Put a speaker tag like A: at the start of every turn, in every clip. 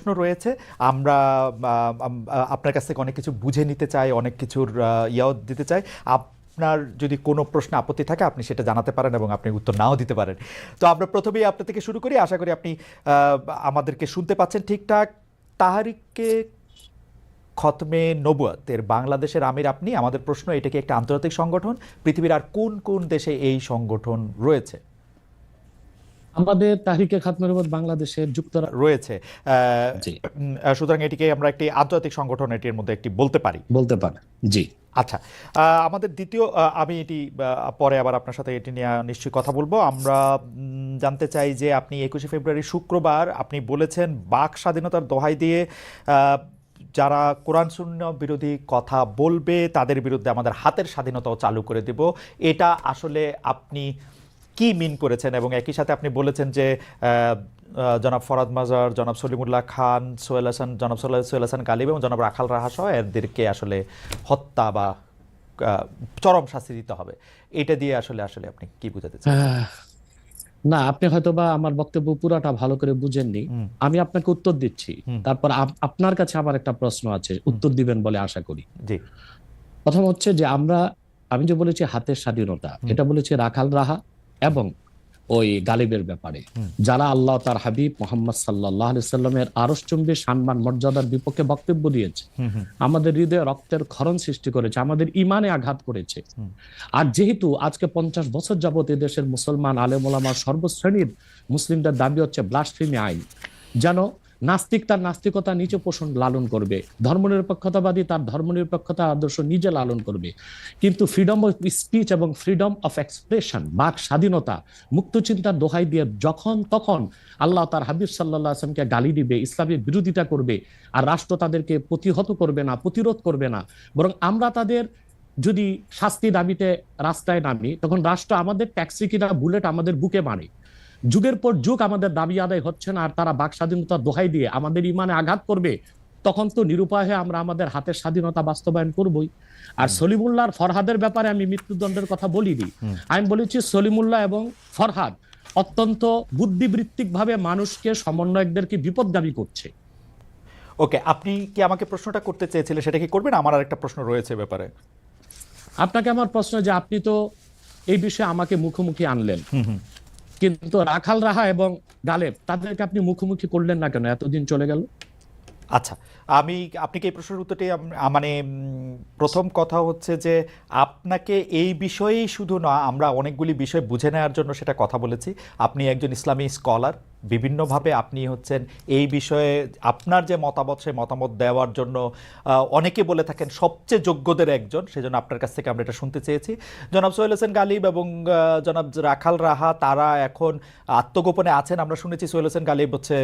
A: প্রশ্ন রয়েছে। আমরা আপনার কাছ থেকে অনেক কিছু বুঝে নিতে চাই, অনেক কিছুর ইয়াও দিতে চাই। আপনার যদি কোনো প্রশ্ন আপত্তি থাকে আপনি সেটা জানাতে পারেন এবং আপনি উত্তর নাও দিতে পারেন। তো আমরা প্রথমেই আপনার থেকে শুরু করি। আশা করি আপনি আমাদেরকে শুনতে পাচ্ছেন ঠিকঠাক। তাহরিকে খতমে নবুয়তের বাংলাদেশের আমির আপনি। আমাদের প্রশ্ন, এটা কি একটা আন্তর্জাতিক সংগঠন? পৃথিবীর আর কোন কোন দেশে এই সংগঠন রয়েছে?
B: আমাদের তাহরিকে খাতমে নবুয়ত বাংলাদেশের যুক্তরাষ্ট্র
A: রয়েছে।
B: জি
A: সুতরাং এটিকে আমরা একটি আন্তর্জাতিক সংগঠন এটির মধ্যে একটি বলতে পারি।
B: বলতে পারে। জি
A: আচ্ছা, আমাদের দ্বিতীয়, আমি এটি পরে আবার আপনার সাথে এটি নিয়ে নিশ্চয়ই কথা বলবো। আমরা জানতে চাই যে আপনি 21শে ফেব্রুয়ারি শুক্রবার আপনি বলেছেন বাক স্বাধীনতার দোহাই দিয়ে যারা কোরআন সুন্নাহ বিরোধী কথা বলবে তাদের বিরুদ্ধে আমাদের হাতের স্বাধীনতাও চালু করে দেব। এটা আসলে আপনি কি মিন করেছেন? এবং একই সাথে আপনি বলেছেন যে জনাব ফরহাদ মাজার, জনাব সলিমুল্লাহ খান, সোহেল হাসান, জনাব সোহেল হাসান গালিব এবং জনাব রাখাল রাহা সহ এদেরকে আসলে হত্যা বা চরম শাস্তি দিতে হবে। এটা দিয়ে আসলে আসলে আপনি কি বোঝাতে চান?
B: না, আপনি হয়তোবা আমার বক্তব্য পুরাটা ভালো করে বুঝেননি। আমি আপনাকে উত্তর দিচ্ছি, তারপর আপনার কাছে আমার একটা প্রশ্ন আছে, উত্তর দিবেন বলে আশা করি।
A: জি।
B: প্রথম হচ্ছে যে আমি যে বলেছি হাতের স্বাধীনতা, এটা বলেছি রাখাল রাহা এবং ওই গালিবের ব্যাপারে, যারা আল্লাহ তার হাবিব মোহাম্মদ সাল্লাল্লাহু আলাইহি সাল্লামের আরশচুম্বী সম্মান মর্যাদার বিপক্ষে বক্তব্য দিয়েছে, আমাদের হৃদয়ে রক্তের ক্ষরণ সৃষ্টি করেছে, আমাদের ইমানে আঘাত করেছে। আর যেহেতু আজকে 50 বছর যাবত দেশের মুসলমান আলেম ওলামা সর্বশ্রেণীর মুসলিমদের দাবি হচ্ছে ব্লাসফেমি আইন, যেন নাস্তিক তার নাস্তিকতা নিচে পোষণ লালন করবে, ধর্মনিরপেক্ষতাবাদী তার ধর্মনিরপেক্ষতা আদর্শ নিজে লালন করবে, কিন্তু ফ্রিডম অফ স্পিচ এবং ফ্রিডম অফ এক্সপ্রেশন, বাক স্বাধীনতা, মুক্ত চিন্তার দোহাই দিয়ে যখন তখন আল্লাহ তার হাবিব সাল্লাল্লাহু আলাইহি ওয়াসাল্লামকে গালি দিবে, ইসলামের বিরোধিতা করবে, আর রাষ্ট্র তাদেরকে প্রতিহত করবে না, প্রতিরোধ করবে না, বরং আমরা তাদের যদি শাস্তি দাবিতে রাস্তায় নামি, তখন রাষ্ট্র আমাদের ট্যাক্সি কিনা বুলেট আমাদের বুকে মারে। যুগের পর যুগ আমাদের দাবি আদায় হচ্ছে না, আর তারা বাক স্বাধীনতার দোহাই দিয়ে আমাদের ইমানে আঘাত করবে, তখন তো নিরুপায় হয়ে আমরা আমাদের হাতের স্বাধীনতা বাস্তবায়ন করবই। আর সলিমুল্লাহ আর ফরহাদের ব্যাপারে আমি মৃত্যুদণ্ডের কথা বলিনি। আমি বলেছি সলিমুল্লাহ এবং ফরহাদ অত্যন্ত বুদ্ধিবৃত্তিক ভাবে মানুষকে, সমন্বয়কদেরকে বিপদগামী করছে।
A: ওকে, আপনি কি আমাকে প্রশ্নটা করতে চেয়েছিলেন, সেটা কি করবেন? আমার আর একটা প্রশ্ন রয়েছে ব্যাপারে।
B: আপনাকে আমার প্রশ্ন যে আপনি তো এই বিষয়ে আমাকে মুখোমুখি আনলেন, কিন্তু রাখাল রাহা এবং গালেব তাদেরকে আপনি মুখোমুখি করলেন না কেন? এতদিন চলে গেল।
A: আচ্ছা, আপনি কি এই প্রশ্নের উত্তরটি মানে প্রথম কথা হচ্ছে যে আপনাকে এই বিষয়েই শুধু না, আমরা অনেকগুলি বিষয় বুঝে নেওয়ার জন্য সেটা কথা বলেছি। আপনি একজন ইসলামী স্কলার, বিভিন্নভাবে আপনি হচ্ছেন এই বিষয়ে আপনার যে মতামত, সেই মতামত দেওয়ার জন্য অনেকে বলে থাকেন সবচেয়ে যোগ্যদের একজন। সেজন্য আপনার কাছ থেকে আমরা এটা শুনতে চেয়েছি। জনাব সোহেল হাসান গালিব এবং জনাব রাখাল রাহা তারা এখন আত্মগোপনে আছেন। আমরা শুনেছি সোহেল হাসান গালিব হচ্ছে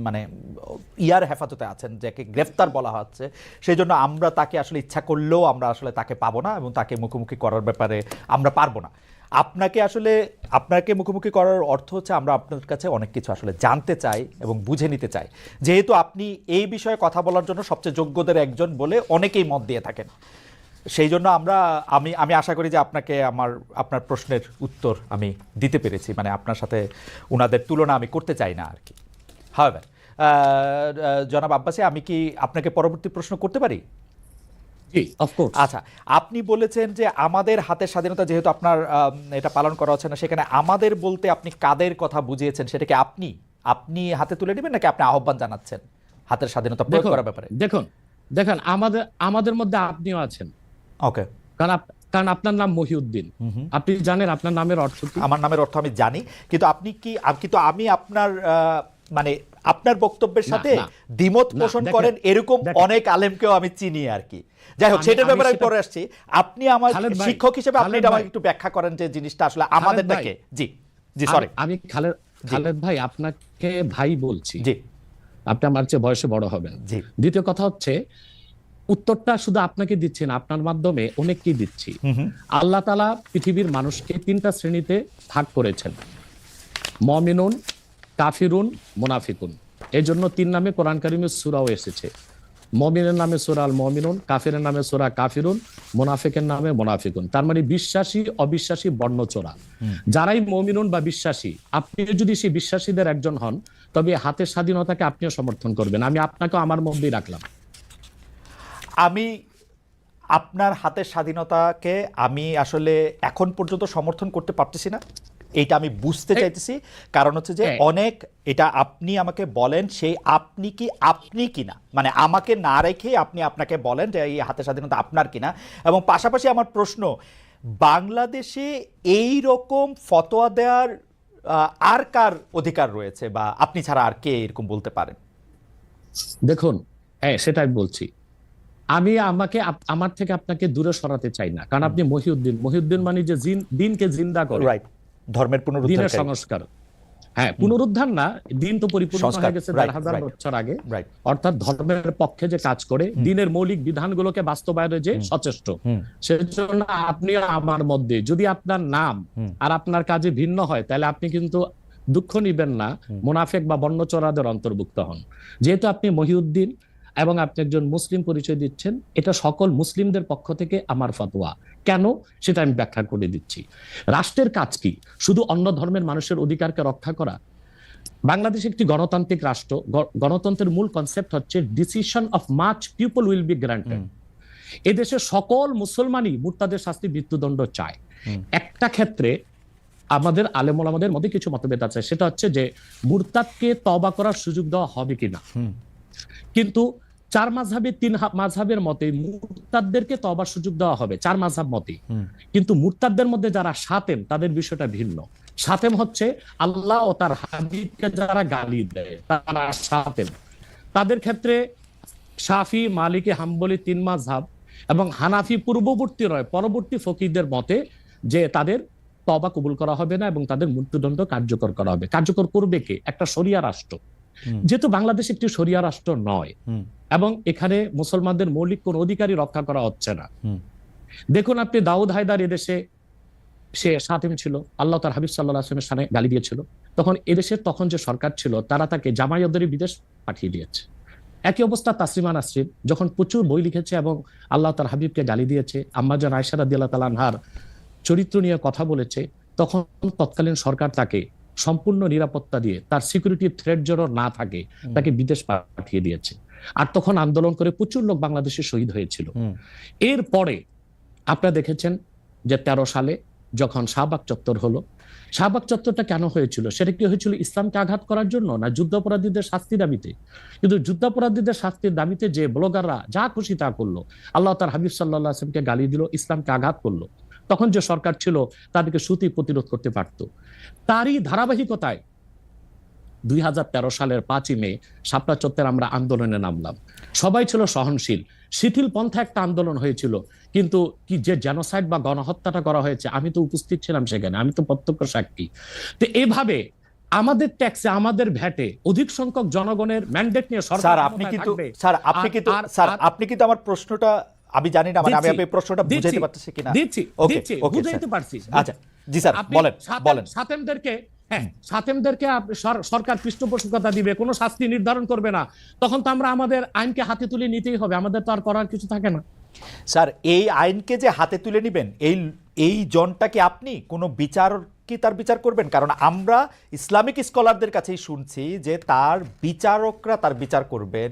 A: মানে ইয়ার হেফাজতে আছেন, যাকে গ্রেফতার বলা হচ্ছে। সেই জন্য আমরা তাকে আসলে ইচ্ছা করলেও আমরা আসলে তাকে পাবো না এবং তাকে মুখোমুখি করার ব্যাপারে আমরা পারবো না। আপনাকে মুখোমুখি করার অর্থ হচ্ছে আমরা আপনার কাছে অনেক কিছু আসলে জানতে চাই এবং বুঝে নিতে চাই, যেহেতু আপনি এই বিষয়ে কথা বলার জন্য সবচেয়ে যোগ্যদের একজন বলে অনেকেই মত দিয়ে থাকেন। সেই জন্য আমি আশা করি যে আপনার প্রশ্নের উত্তর আমি দিতে পেরেছি। মানে আপনার সাথে ওনাদের তুলনা আমি করতে চাই না আর কি। হাওয়েভার, জনাব আব্বাসী, আমি কি আপনাকে পরবর্তী প্রশ্ন করতে পারি? আচ্ছা, আপনি বলেছেন যে আমাদের হাতের স্বাধীনতা যেহেতু আপনার এটা পালন করা হচ্ছে না, সেখানে আমাদের বলতে আপনি কাদের কথা বুঝিয়েছেন? সেটাকে আপনি হাতে তুলে নেবেন নাকি আপনি আহ্বান জানাচ্ছেন হাতের স্বাধীনতা প্রয়োগ করার ব্যাপারে?
B: দেখুন আমাদের মধ্যে আপনিও আছেন।
A: ওকে,
B: কারণ আপনার নাম মহিউদ্দিন। আপনি জানেন আপনার নামের অর্থ কি?
A: আমার নামের অর্থ আমি জানি, কিন্তু আমি আপনার মানে আপনার বক্তব্যের সাথে দ্বিমত পোষণ করেন এরকম অনেক আলেমকেও আমি চিনি আর কি। যাই হোক, সেটার ব্যাপারে আমি পরে আসছি। আপনি আমার শিক্ষক হিসেবে আপনি আমাকে একটু ব্যাখ্যা করেন যে জিনিসটা আসলে আমাদেরটাকে। জি জি, সরি,
B: আমি খালেদ ভাই আপনাকে ভাই বলছি।
A: জি,
B: আপনি আমার চেয়ে বয়সে বড় হবেন। দ্বিতীয় কথা হচ্ছে, উত্তরটা শুধু আপনাকে দিচ্ছি না, আপনার মাধ্যমে অনেককেই দিচ্ছি। আল্লাহ তাআলা পৃথিবীর মানুষকে 3টা শ্রেণীতে ভাগ করেছেন: মুমিনুন, কাফিরুন, মুনাফিকুন। এই জন্য 3 নামে কোরআন কারিমে সূরাও এসেছে। মুমিনের নামে সূরা আল মুমিনুন, কাফিরের নামে সূরা কাফিরুন, মুনাফিকের নামে মুনাফিকুন। তার মানে বিশ্বাসী অবিশ্বাসী বর্ণচোরা। যারাই মুমিনুন বা বিশ্বাসী, আপনি যদি সেই বিশ্বাসীদের একজন হন, তবে হাতের স্বাধীনতাকে আপনিও সমর্থন করবেন, আমি আপনাকেও আমার মধ্যেই রাখলাম।
A: আমি আপনার হাতের স্বাধীনতাকে আমি আসলে এখন পর্যন্ত সমর্থন করতে পারতেছি না, এইটা আমি বুঝতে চাইতেছি। কারণ হচ্ছে যে অনেক, এটা আপনি আমাকে বলেন সেই আপনি কিনা, মানে আমাকে না রেখে আপনি আপনাকে বলেন যে এই হাতের স্বাধীনতা আপনার কিনা। এবং পাশাপাশি আমার প্রশ্ন, বাংলাদেশে এই রকম ফতোয়া দেওয়ার আর কার অধিকার রয়েছে, বা আপনি ছাড়া আর কে এরকম বলতে পারেন?
B: দেখুন, হ্যাঁ সেটাই বলছি, আমি আমার থেকে আপনাকে দূরে সরাতে চাই না, কারণ আপনি মহিউদ্দিন মানে যে দিনকে জিন্দা করে,
A: রাইট, ধর্মের পুনরুদ্ধার,
B: দিনের সংস্কার। হ্যাঁ, পুনরুদ্ধার না, দিন তো পরিপূর্ণ হয়ে গেছে ১,৫০০ বছর আগে। অর্থাৎ ধর্মের পক্ষে যে কাজ করে, দিনের মৌলিক বিধানগুলোকে বাস্তবায়নে যে সচেষ্ট, সেজন্য আপনি আমার মধ্যে যদি আপনার নাম আর আপনার কাজে ভিন্ন হয়, তাহলে আপনি কিন্তু দুঃখ নিবেন না, মুনাফেক বা বর্ণচোরাদের অন্তর্ভুক্ত হন। যেহেতু আপনি মহিউদ্দিন এবং আপনি একজন মুসলিম পরিচয় দিচ্ছেন, এটা সকল মুসলিমদের পক্ষ থেকে আমার ফতোয়া। কেন, সেটা আমি ব্যাখ্যা করে দিচ্ছি। রাষ্ট্রের কাজ কি? শুধু অন্য ধর্মের মানুষের অধিকারকে রক্ষা করা? বাংলাদেশ একটি গণতান্ত্রিক রাষ্ট্র। গণতন্ত্রের মূল কনসেপ্ট হচ্ছে decision of much people will be granted. এদেশে সকল মুসলমানই মুরতাদের শাস্তি মৃত্যুদণ্ড চায়। একটা ক্ষেত্রে আমাদের আলেম ওলামাদের মধ্যে কিছু মতভেদ আছে, সেটা হচ্ছে যে মুরতাদকে তওবা করার সুযোগ দেওয়া হবে কিনা। কিন্তু 4 মাযহাবে 3 মাযহাবের মতে মুরতাদদেরকে তওবার সুযোগ দেওয়া হবে, 4 মাযহাব মতে। কিন্তু মুরতাদদের মধ্যে যারা শাতেম, তাদের বিষয়টা ভিন্ন। শাতেম হচ্ছে আল্লাহ ও তার হাবিবকে যারা গালি দেয়, তারা শাতেম। তাদের ক্ষেত্রে শাফি, মালিকি, হাম্বলি 3 মাযহাব এবং হানাফি পূর্ববর্তী নয় পরবর্তী ফকিহদের মতে যে তাদের তওবা কবুল করা হবে না এবং তাদের মৃত্যুদণ্ড কার্যকর করা হবে। কার্যকর করবে কে? একটা শরিয়া রাষ্ট্র। যেহেতু বাংলাদেশ একটি শরিয়া রাষ্ট্র নয় এবং এখানে মুসলমানদের মৌলিক কোন অধিকারই রক্ষা করা হচ্ছে না। দেখুন, আপনি দাউদ হায়দার এদেশে সে শাতেম ছিল, আল্লাহ তার হাবিব সাল্লাল্লাহু আলাইহি ওয়াসাল্লামের শানে গালি দিয়েছিল। তখন এদেশের তখন যে সরকার ছিল, তারা তাকে জামায়াতদারি বিদেশ পাঠিয়ে দিয়েছে। একই অবস্থা তাসলিমা নাসরিন, যখন প্রচুর বই লিখেছে এবং আল্লাহ তার হাবিবকে গালি দিয়েছে, আম্মা জান আয়েশা রাদিয়াল্লাহু তাআলা আনহার চরিত্র নিয়ে কথা বলেছে, তখন তৎকালীন সরকার তাকে সম্পূর্ণ নিরাপত্তা দিয়ে, তার সিকিউরিটি থ্রেট যেন না থাকে, তাকে বিদেশ পাঠিয়ে দিয়েছে। আর তখন আন্দোলন করে প্রচুর লোক বাংলাদেশে শহীদ হয়েছিল। এরপরে আপনারা দেখেছেন যে 13 সালে যখন শাহবাগ চত্বর হলো, শাহবাগ চত্বরটা কেন হয়েছিল? সেটা কি হয়েছিল ইসলামকে আঘাত করার জন্য, না যুদ্ধাপরাধীদের শাস্তি দাবিতে? কিন্তু যুদ্ধাপরাধীদের শাস্তির দাবিতে যে ব্লগাররা যা খুশি তা করলো, আল্লাহ তার হাবিব সাল্লাল্লাহু আলাইহি ওয়াসাল্লামকে গালি দিল, ইসলামকে আঘাত করলো, তখন যে সরকার ছিল তাদেরকে সুতি প্রতিরোধ করতে পারত। তারই ধারাবাহিকতায় 2013 সালের 5ই মে শাপলা চত্বরে আমরা আন্দোলনে নামলাম। সবাই ছিল সহনশীল, শিথিল পন্থা একটা আন্দোলন হয়েছিল। কিন্তু কি যে জেনোসাইড বা গণহত্যাটা করা হয়েছে, আমি তো উপস্থিত ছিলাম সেখানে, আমি তো প্রত্যক্ষ সাক্ষী। তো এভাবে আমাদের ট্যাক্সে, আমাদের ভ্যাটে অধিক সংখ্যক জনগণের ম্যান্ডেট নিয়ে সরকার
A: আপনি কিন্তু আমার প্রশ্নটা, আমি জানি না, মানে আমি আপনার প্রশ্নটা বুঝাইতে পারতেছি কিনা।
B: বুঝাইতে পারছি।
A: আচ্ছা, জি স্যার, বলেন।
B: শাতেমদেরকে সরকার পৃষ্ঠপোষকতা দিবে, কোনো শাস্তি নির্ধারণ করবে না, তখন তো আমরা আমাদের আইনকে হাতে তুলে নিতেই হবে, আমাদের তো আর করার কিছু থাকে না।
A: স্যার, এই আইনকে যে হাতে তুলে নেবেন, এই জনটাকে আপনি কোনো বিচার কি তার বিচার করবেন? কারণ আমরা ইসলামিক স্কলারদের কাছেই শুনছি যে তার বিচারকরা তার বিচার করবেন,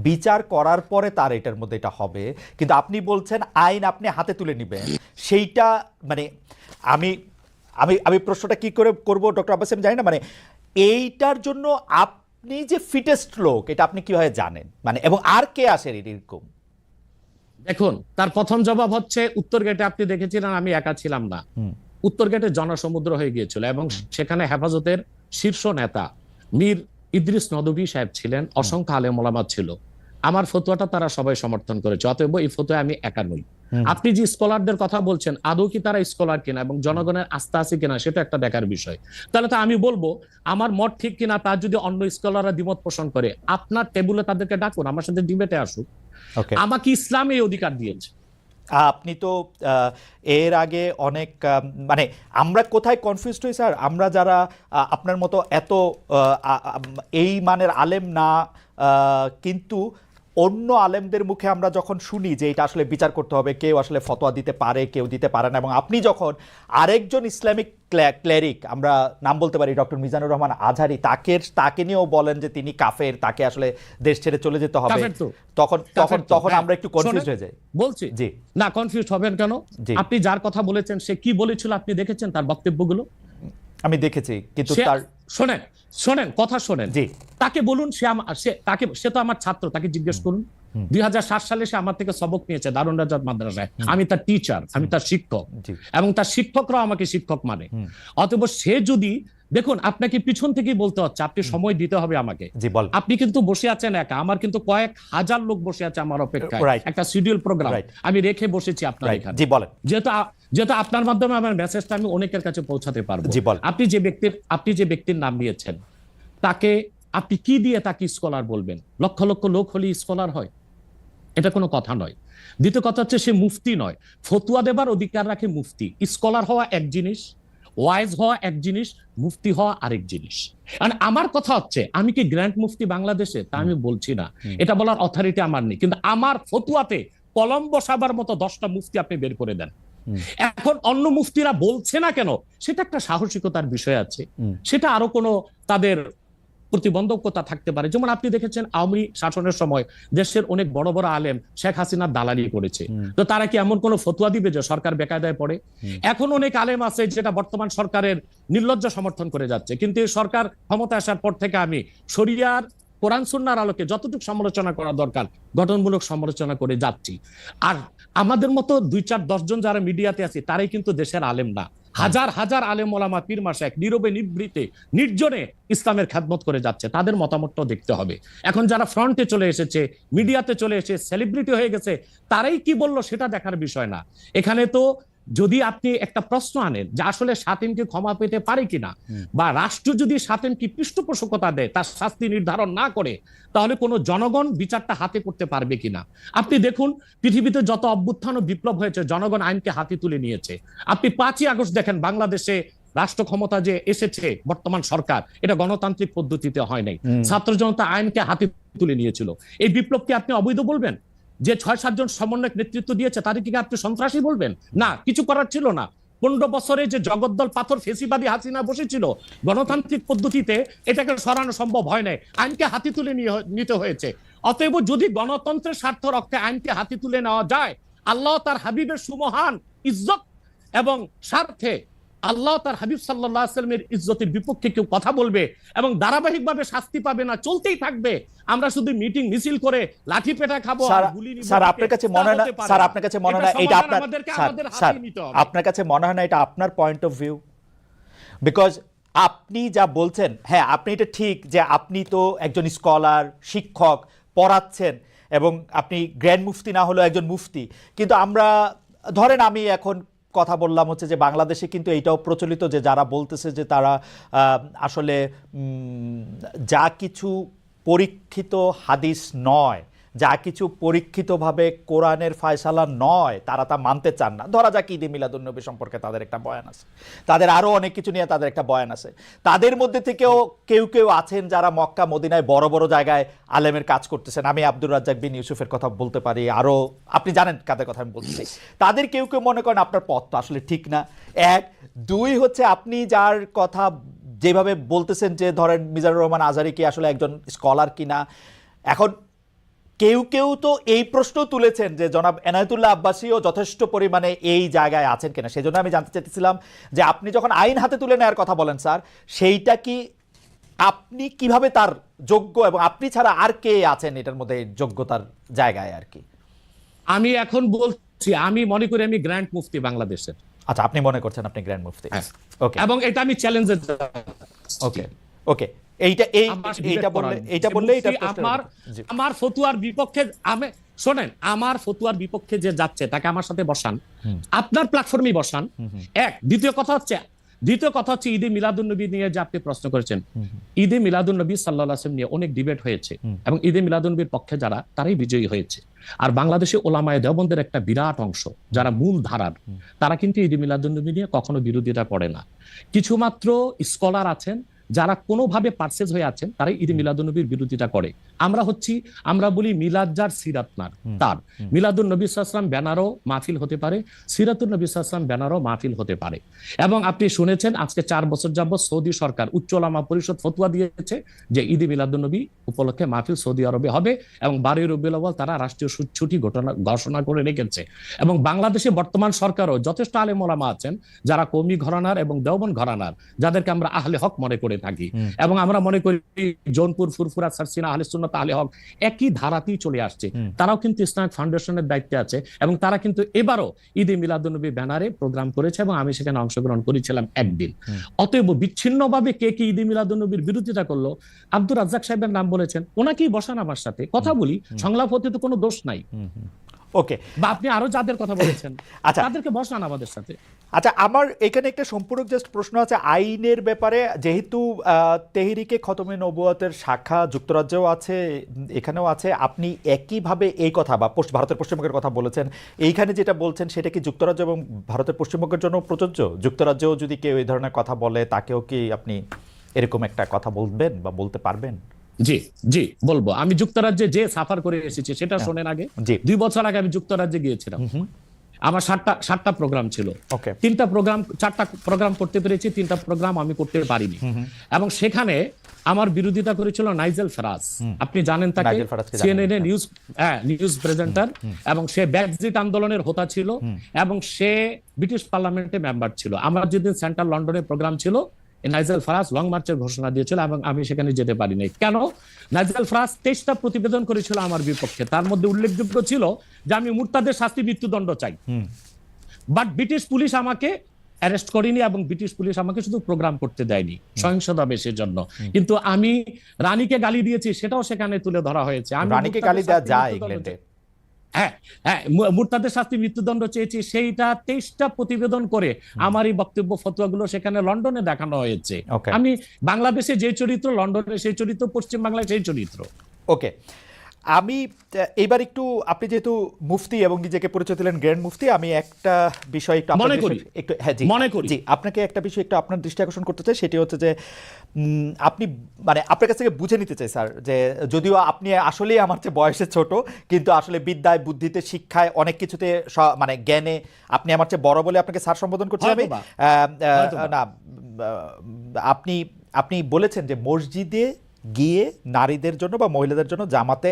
A: বিচার করার পরে তার এটার মধ্যে এটা হবে। কিন্তু আপনি বলছেন আইন আপনি হাতে তুলে নেবেন, সেইটা মানে আমি আমি আমি প্রশ্নটা কি করে করব ডক্টর আব্বাস, আমি জানি না, মানে এইটার জন্য আপনি যে ফিটেস্ট লোক, এটা আপনি কিভাবে জানেন, মানে এবং আর কে আসে এরকম?
B: দেখুন, তার প্রথম জবাব হচ্ছে উত্তর গেটে আপনি দেখেছিলেন আমি একা ছিলাম না। উত্তর গেটে জনসমুদ্র হয়ে গিয়েছিল এবং সেখানে হেফাজতের শীর্ষ নেতা মীর ইদ্রিস নদভী সাহেব ছিলেন, অসংখ্য আলেম ওলামা ছিল। আমার ফতোয়াটা তারা সবাই সমর্থন করেছে, অতএব এই ফতোয়া আমি একা নই। আপনি যে স্কলারদের কথা বলছেন, আদৌ কি তারা স্কলার কিনা এবং জনগণের আস্থা আছে কিনা, সেটা একটা দেখার বিষয়। তাহলে তো আমি বলবো আমার মত ঠিক কিনা, তার যদি অন্য স্কলাররা দ্বিমত পোষণ করে, আপনার টেবিলে তাদেরকে ডাকুন, আমার সাথে ডিবেটে আসুক। আমাকে ইসলাম এই অধিকার দিয়েছে।
A: আপনি তো এর আগে অনেক, মানে আমরা কোথায় কনফিউজড হই স্যার, আমরা যারা আপনার মতো এত এই মানের আলেম না, কিন্তু অন্য আলেমদের মুখে আমরা যখন শুনি যে এটা আসলে বিচার করতে হবে, কেউ আসলে ফতোয়া দিতে পারে, কেউ দিতে পারে না, এবং আপনি যখন আরেকজন ইসলামিক ক্লেরিক, আমরা নাম বলতে পারি ডক্টর মিজানুর রহমান আজহারি, তাকে নিয়েও বলেন যে তিনি কাফের, তাকে আসলে দেশ ছেড়ে চলে যেতে হবে, তখন আমরা একটু কনফিউজ হয়ে যাই।
B: বলছি
A: জি
B: না, কনফিউজ হবেন কেন? আপনি যার কথা বলেছেন সে কি বলেছিল আপনি দেখেছেন তার বক্তব্যগুলো?
A: আমি দেখেছি, কিন্তু তার
B: শোনেন কথা শোনেন।
A: জি,
B: তাকে বলুন, সে তো আমার ছাত্র, তাকে জিজ্ঞেস করুন। 2007 সালে সে আমার থেকে সবক নিয়েছে দারুন রাজাত মাদ্রাসায়। আমি তার টিচার, আমি তার শিক্ষক, এবং তার শিক্ষকরাও আমাকে শিক্ষক মানে। অতএব সে যদি, দেখুন আপনাকে পিছন থেকেই বলতে হচ্ছে, আপনি সময় দিতে হবে আমাকে। আপনি কিন্তু বসে আছেন একা, আমার কিন্তু কয়েক হাজার লোক বসে আছে আমার অপেক্ষায়, একটা শিডিউল প্রোগ্রাম আমি রেখে বসেছি আপনার এখানে। যেহেতু আপনার মাধ্যমে আমার মেসেজটা আমি অনেকের কাছে পৌঁছাতে পারবো। আপনি যে ব্যক্তির নাম নিয়েছেন, তাকে আপনি কি দিয়ে তাকে স্কলার বলবেন? লক্ষ লক্ষ লোক হলে স্কলার হয়? এটা কোনো কথা নয়। দ্বিতীয় কথা হচ্ছে সে মুফতি নয়, ফতুয়া দেবার অধিকার রাখে মুফতি। স্কলার হওয়া এক জিনিস, ওয়াইজ হওয়া এক জিনিস, মুফতি হওয়া আরেক জিনিস। আমার কথা হচ্ছে, আমি কি গ্র্যান্ড মুফতি বাংলাদেশে তা আমি বলছি না, এটা বলার অথরিটি আমার নেই, কিন্তু আমার ফতুয়াতে কলম বসাবার মতো 10টা মুফতি আপনি বের করে দেন। এখন অন্য মুফতিরা বলছে না কেন, সেটা একটা সাহসিকতার বিষয় আছে, সেটা আরো কোনো তাদের প্রতিবন্ধকতা থাকতে পারে। যেমন আপনি দেখেছেন আওয়ামী শাসনের সময় দেশের অনেক বড় বড় আলেম শেখ হাসিনার দালালি করেছে, তো তারা কি এমন কোন ফতোয়া দিবে যে সরকার বেকায়দায় পড়ে? এখন অনেক আলেম আছে যেটা বর্তমান সরকারের নির্লজ্জ সমর্থন করে যাচ্ছে, কিন্তু এই সরকার ক্ষমতা আসার পর থেকে আমি শরিয়ার কোরআন সুন্নাহর আলোকে যতটুকু সমালোচনা করা দরকার গঠনমূলক সমালোচনা করে যাচ্ছি। আর আমাদের মতো 2-4-10 জন যারা মিডিয়াতে আছে তারাই কিন্তু দেশের আলেম না, হাজার হাজার আলেম ওলামা পীর মাশায়েখ নীরবে নিভৃতে নির্জনে ইসলামের খেদমত করে যাচ্ছে, তাদের মতামতটাও দেখতে হবে। এখন যারা ফ্রন্টে চলে এসেছে, মিডিয়াতে চলে এসে সেলিব্রিটি হয়ে গেছে, তারাই কি বললো সেটা দেখার বিষয় না। এখানে তো যদি আপনি একটা প্রশ্ন আনেন যে আসলে শাতিমকে ক্ষমা পেতে পারে কিনা, বা রাষ্ট্র যদি শাতিমকে পৃষ্ঠপোষকতা দেয়, তার শাস্তি নির্ধারণ না করে, তাহলে কোনো জনগণ বিচারটা হাতে করতে পারবে কিনা? আপনি দেখুন পৃথিবীতে যত অভ্যুত্থান ও বিপ্লব হয়েছে জনগণ আইনকে হাতে তুলে নিয়েছে। আপনি 5ই আগস্ট দেখেন বাংলাদেশে রাষ্ট্র ক্ষমতা যে এসেছে বর্তমান সরকার, এটা গণতান্ত্রিক পদ্ধতিতে হয় নাই, ছাত্র জনতা আইনকে হাতে তুলে নিয়েছিল। এই বিপ্লবকে আপনি অবৈধ বলবেন? যে 6-7 জন সমন্বয়ক নেতৃত্ব দিয়েছে তাদেরকে আপনি সন্ত্রাসী বলবেন? না, কিছু করার ছিল না। 15 বছরে যে জগদ্দল পাথর ফেসিবাদী হাসিনা বসেছিল, গণতান্ত্রিক পদ্ধতিতে এটাকে সরানো সম্ভব হয় নাই, আইনকে হাতে তুলে নিতে হয়েছে। অতএব যদি গণতন্ত্রের স্বার্থ রক্ষে আইনকে হাতে তুলে নেওয়া যায়, আল্লাহ তার হাবিবের সুমহান ইজ্জত এবং স্বার্থে আল্লাহ তার হাবিব সাল্লাল্লাহু আলাইহি ওয়াসাল্লামের ইজ্জতের বিপক্ষে কেউ কথা বলবে এবং ধারাবাহিকভাবে শাস্তি পাবে না, চলতেই থাকবে, আমরা শুধু মিটিং মিছিল করে লাঠি পেটা খাবো আর গুলি নিব।
A: স্যার আপনার কাছে মনে হয় না, স্যার আপনার কাছে মনে হয় না এটা আপনার, স্যার আপনার কাছে মনে হয় না এটা আপনার পয়েন্ট অফ ভিউ? বিকজ আপনি যা বলছেন, হ্যাঁ আপনি এটা ঠিক যে আপনি তো একজন স্কলার, শিক্ষক, পড়াচ্ছেন, এবং আপনি গ্র্যান্ড মুফতি না হলেও একজন মুফতি, কিন্তু আমরা ধরেন আমি এখন কথা বললাম হচ্ছে যে বাংলাদেশে কিন্তু এইটাও প্রচলিত যে যারা বলতেছে যে তারা আসলে যা কিছু পরীক্ষিত হাদিস নয়, যা কিছু পরীক্ষিতভাবে কোরআনের ফয়সালা নয়, তারা তা মানতে চান না। ধরা যাক ঈদে মিলাদুন্নবী সম্পর্কে তাদের একটা বয়ান আছে, তাদের আরও অনেক কিছু নিয়ে তাদের একটা বয়ান আছে। তাদের মধ্যে থেকেও কেউ কেউ আছেন যারা মক্কা মদিনায় বড় বড় জায়গায় আলেমের কাজ করতেছেন। আমি আব্দুর রাজ্জাক বিন ইউসুফের কথা বলতে পারি, আরও আপনি জানেন কাদের কথা আমি বলছি। তাদের কেউ কেউ মনে করেন আপনার পথ তো আসলে ঠিক না। 1, 2 হচ্ছে আপনি যার কথা যেভাবে বলতেছেন যে ধরেন মিজানুর রহমান আজহারি কি আসলে একজন স্কলার কিনা। এখন কেউ কেউ তো এই প্রশ্ন তুলেছেন যে জনাব এনায়েতুল্লাহ আব্বাসীও যথেষ্ট পরিমাণে এই জায়গায় আছেন কিনা। সেই জন্য আমি জানতে চাইতেছিলাম যে আপনি যখন আইন হাতে তুলে নেওয়ার কথা বলেন স্যার, সেইটা কি আপনি কিভাবে তার যোগ্য, এবং আপনি ছাড়া আর কে আছেন এটার মধ্যে যোগ্যতার জায়গায় আর কি?
B: আমি এখন বলছি, আমি মনে করি আমি গ্র্যান্ড মুফতি বাংলাদেশের।
A: আচ্ছা, আপনি মনে করছেন আপনি গ্র্যান্ড মুফতি? ওকে,
B: এবং এটা আমি চ্যালেঞ্জে।
A: ওকে ওকে,
B: আমার ফতুয়ার বিপক্ষে শোনেন, আমার ফতুয়ার বিপক্ষে যে যাচ্ছে তাকে আমার সাথে বসান, আপনার প্ল্যাটফর্মে বসান। দ্বিতীয় কথা হচ্ছে ঈদে মিলাদুন্নবী নিয়ে যে আপনি প্রশ্ন করেছেন, ঈদে মিলাদুন্নবী সাল্লাল্লাহু আলাইহি ওয়াসাল্লাম নিয়ে অনেক ডিবেট হয়েছে এবং ঈদে মিলাদুন্নবীর পক্ষে যারা, তারাই বিজয়ী হয়েছে। আর বাংলাদেশে ওলামায়ে দেওবন্দের একটা বিরাট অংশ যারা মূল ধারার, তারা কিন্তু ঈদে মিলাদুন্নবী নিয়ে কখনো বিরোধিতা করে না। কিছু মাত্র স্কলার আছেন যারা কোনোভাবে পার্সেজ হয়ে আছেন তারা ঈদে মিলাদুন্নবীর বিরোধিতা করে। আমরা বলি মিলাদ যার সিরাত নার তার, মিলাদুন নবী সাল্লাল্লাহু আলাইহি ওয়াসাল্লাম ব্যানারও মাহফিল হতে পারে, সিরাতুন নবী সাল্লাল্লাহু আলাইহি ওয়াসাল্লাম ব্যানারও মাহফিল হতে পারে। এবং আপনি শুনেছেন আজকে 4 বছর যাবত সৌদি সরকার উচ্চ ওলামা পরিষদ ফতোয়া দিয়েছে যে ঈদে মিলাদুন্নবী উপলক্ষে মাহফিল সৌদি আরবে হবে এবং 12 রবিউল আউয়াল তারা রাষ্ট্রীয় ছুটি ঘোষণা করে রেখেছে। এবং বাংলাদেশে বর্তমান সরকারও যথেষ্ট আলেম ওলামা আছেন যারা কওমি ঘরানার এবং দেওবন্দ ঘরানার, যাদেরকে আমরা আহলে হক মনে করে থাকি এবং আমরা মনে করি জৌনপুর, ফুরফুরা, সারসিনা, আহলে সুন্নাত, আহলে হক একই ধারাতেই চলে আসছে। তারাও কিন্তু ইসলামিক ফাউন্ডেশনের দায়িত্বে আছে এবং তারা কিন্তু এবারও ঈদে মিলাদুন্নবী ব্যানারে প্রোগ্রাম করেছে এবং আমি সেখানে অংশগ্রহণ করেছিলাম একদিন। অতএব বিচ্ছিন্নভাবে কে কি ঈদে মিলাদুন্নবীর বিরোধিতা করলো, আব্দুর রাজ্জাক সাহেবের নাম বলেছেন, ওনাকেই বসান আমার সাথে কথা বলি, সংলাপ হতে তো কোনো দোষ নাই।
A: ওকে,
B: বা আপনি আরো যাদের কথা বলেছেন
A: আচ্ছা
B: তাদেরকে বসান আমাদের সাথে।
A: আচ্ছা, আমার এখানে একটা সম্পূরক জাস্ট প্রশ্ন আছে আইনের ব্যাপারে। যেহেতু তেহরিকে খতমে নবুয়তের শাখা যুক্তরাজ্যেও আছে, এখানেও আছে, আপনি একইভাবে এই কথা বা ভারতের পশ্চিমবঙ্গের কথা বলেছেন, এইখানে যেটা বলছেন সেটা কি যুক্তরাজ্য এবং ভারতের পশ্চিমবঙ্গের জন্য প্রযোজ্য? যুক্তরাজ্যেও যদি কেউ এই ধরনের কথা বলে তাকেও কি আপনি এরকম একটা কথা বলবেন বা বলতে পারবেন?
B: জি জি বলবো। আমি যুক্তরাজ্যে যে সাফার করে এসেছি সেটা শোনেন আগে। 2 বছর আগে আমি যুক্তরাজ্যে গিয়েছিলাম। আমার 7টা প্রোগ্রাম ছিল। 4টা প্রোগ্রাম করতে পেরেছি, 3টা প্রোগ্রাম আমি করতে পারিনি। এবং সেখানে আমার বিরোধিতা করেছিল নাইজেল ফারাজ। আপনি জানেন তাকে, সিএনএন এ নিউজ প্রেজেন্টার, এবং সে ব্রেক্সিট আন্দোলনের হোতা ছিল এবং সে ব্রিটিশ পার্লামেন্টে মেম্বার ছিল। আমার যেদিন সেন্ট্রাল লন্ডনে প্রোগ্রাম ছিল, নাইজেল ফারাজ লং মার্চের ঘোষণা দিয়েছিল এবং আমি সেখানে যেতে পারিনি। কেন? নাইজেল ফারাজ 23টা প্রতিবেদন করেছিল আমার বিপক্ষে, তার মধ্যে উল্লেখযোগ্য ছিল যে আমি মুরতাদের শাস্তি মৃত্যুদণ্ড চাই। বাট ব্রিটিশ পুলিশ আমাকে অ্যারেস্ট করেনি এবং ব্রিটিশ পুলিশ আমাকে শুধু প্রোগ্রাম করতে দেয়নি সহিংসতা বেশের জন্য। কিন্তু আমি রানীকে গালি দিয়েছি সেটাও সেখানে তুলে ধরা হয়েছে। আমি
A: রানীকে গালি দেওয়া যায় ইংল্যান্ডে?
B: হ্যাঁ, মুরতাদের শাস্তি মৃত্যুদণ্ড চেয়েছি, সেইটা 23টা প্রতিবেদন করে আমার এই বক্তব্য ফতোয়াগুলো সেখানে লন্ডনে দেখানো হয়েছে। আমি বাংলাদেশে যে চরিত্র, লন্ডনে সেই চরিত্র, পশ্চিম বাংলায় সেই চরিত্র।
A: ওকে, আমি এবার একটু, আপনি যেহেতু মুফতি এবং নিজেকে পরিচয় দিলেন গ্র্যান্ড মুফতি, আমি একটা বিষয় একটু
B: মনে করি
A: আপনাকে একটা বিষয় একটু আপনার দৃষ্টি আকর্ষণ করতে চাই। সেটি হচ্ছে যে আপনি মানে আপনার কাছ থেকে বুঝে নিতে চাই স্যার, যে যদিও আপনি আসলেই আমার চেয়ে বয়সে ছোট, কিন্তু আসলে বিদ্যায়, বুদ্ধিতে, শিক্ষায়, অনেক কিছুতে, মানে জ্ঞানে আপনি আমার চেয়ে বড় বলে আপনাকে স্যার সম্বোধন করছি আমি। না, আপনি বলেছেন যে মসজিদে গিয়ে নারীদের জন্য বা মহিলাদের জন্য জামাতে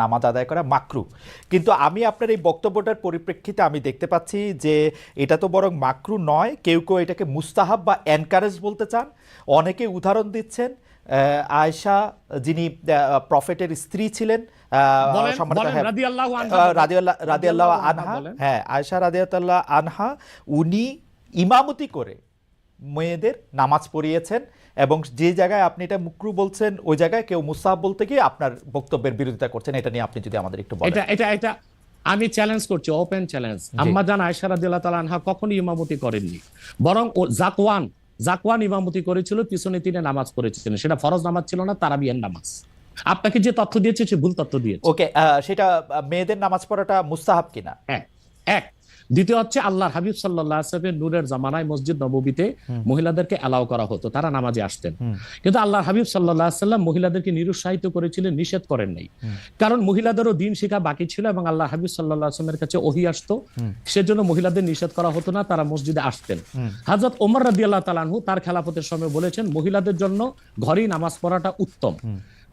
A: নামাজ আদায় করা মাকরু, কিন্তু আমি আপনার এই বক্তব্যটার পরিপ্রেক্ষিতে আমি দেখতে পাচ্ছি যে এটা তো বরং মাকরু নয়, কেউ কেউ এটাকে মুস্তাহাব বা এনকারেজ বলতে চান। অনেকে উদাহরণ দিচ্ছেন আয়েশা, যিনি প্রফেটের স্ত্রী ছিলেন, রাদিয়াল্লাহু আনহা, হ্যাঁ আয়েশা রাদিয়াল্লাহু আনহা, উনি ইমামতি করে মেয়েদের নামাজ পড়িয়েছেন, এবং যে জায়গায় আপনি এটা মুকরু বলছেন ওই জায়গায় কেউ মুস্তাহাব বলতে গিয়ে আপনার বক্তব্যের বিরোধিতা করছেন। এটা নিয়ে আপনি যদি আমাদের একটু বলেন।
B: এটা আমি চ্যালেঞ্জ করছি, ওপেন চ্যালেঞ্জ। আম্মা জান আয়েশা রাদিয়াল্লাহু তাআলা আনহা কখনোই ইমামতি করেননি, বরং জাকওয়ান ইমামতি করেছিল, পিছনে তিনি নামাজ পড়েছিলেন। সেটা ফরজ নামাজ ছিল না, তারাবিয়ার নামাজ। আপনাকে যে তথ্য দিয়েছে সে ভুল তথ্য দিয়েছে।
A: ওকে, সেটা মেয়েদের নামাজ পড়াটা মুস্তাহাব কিনা?
B: এক। দ্বিতীয় হচ্ছে আল্লাহর হাবিব সাল্লাল্লাহু আলাইহি ওয়াসাল্লামের নূরের জামানায় মসজিদ নববীতে মহিলাদেরকে অ্যালাউ করা হতো, তারা নামাজে আসতেন। কিন্তু আল্লাহর হাবিব সাল্লাল্লাহু আলাইহি ওয়াসাল্লাম মহিলাদেরকে নিরুৎসাহিত করেছিলেন, নিষেধ করেন নাই। কারণ মহিলাদেরও দিন শেখা বাকি ছিল এবং আল্লাহ হাবিব সাল্লাল্লাহু আলাইহি ওয়াসাল্লামের কাছে ওহী আসতো, সেজন্য মহিলাদের নিষেধ করা হতো না, তারা মসজিদে আসতেন। হযরত ওমর রাদিয়াল্লাহু তাআলা আনহু তার খেলাফতের সময় বলেছেন মহিলাদের জন্য ঘরেই নামাজ পড়াটা উত্তম।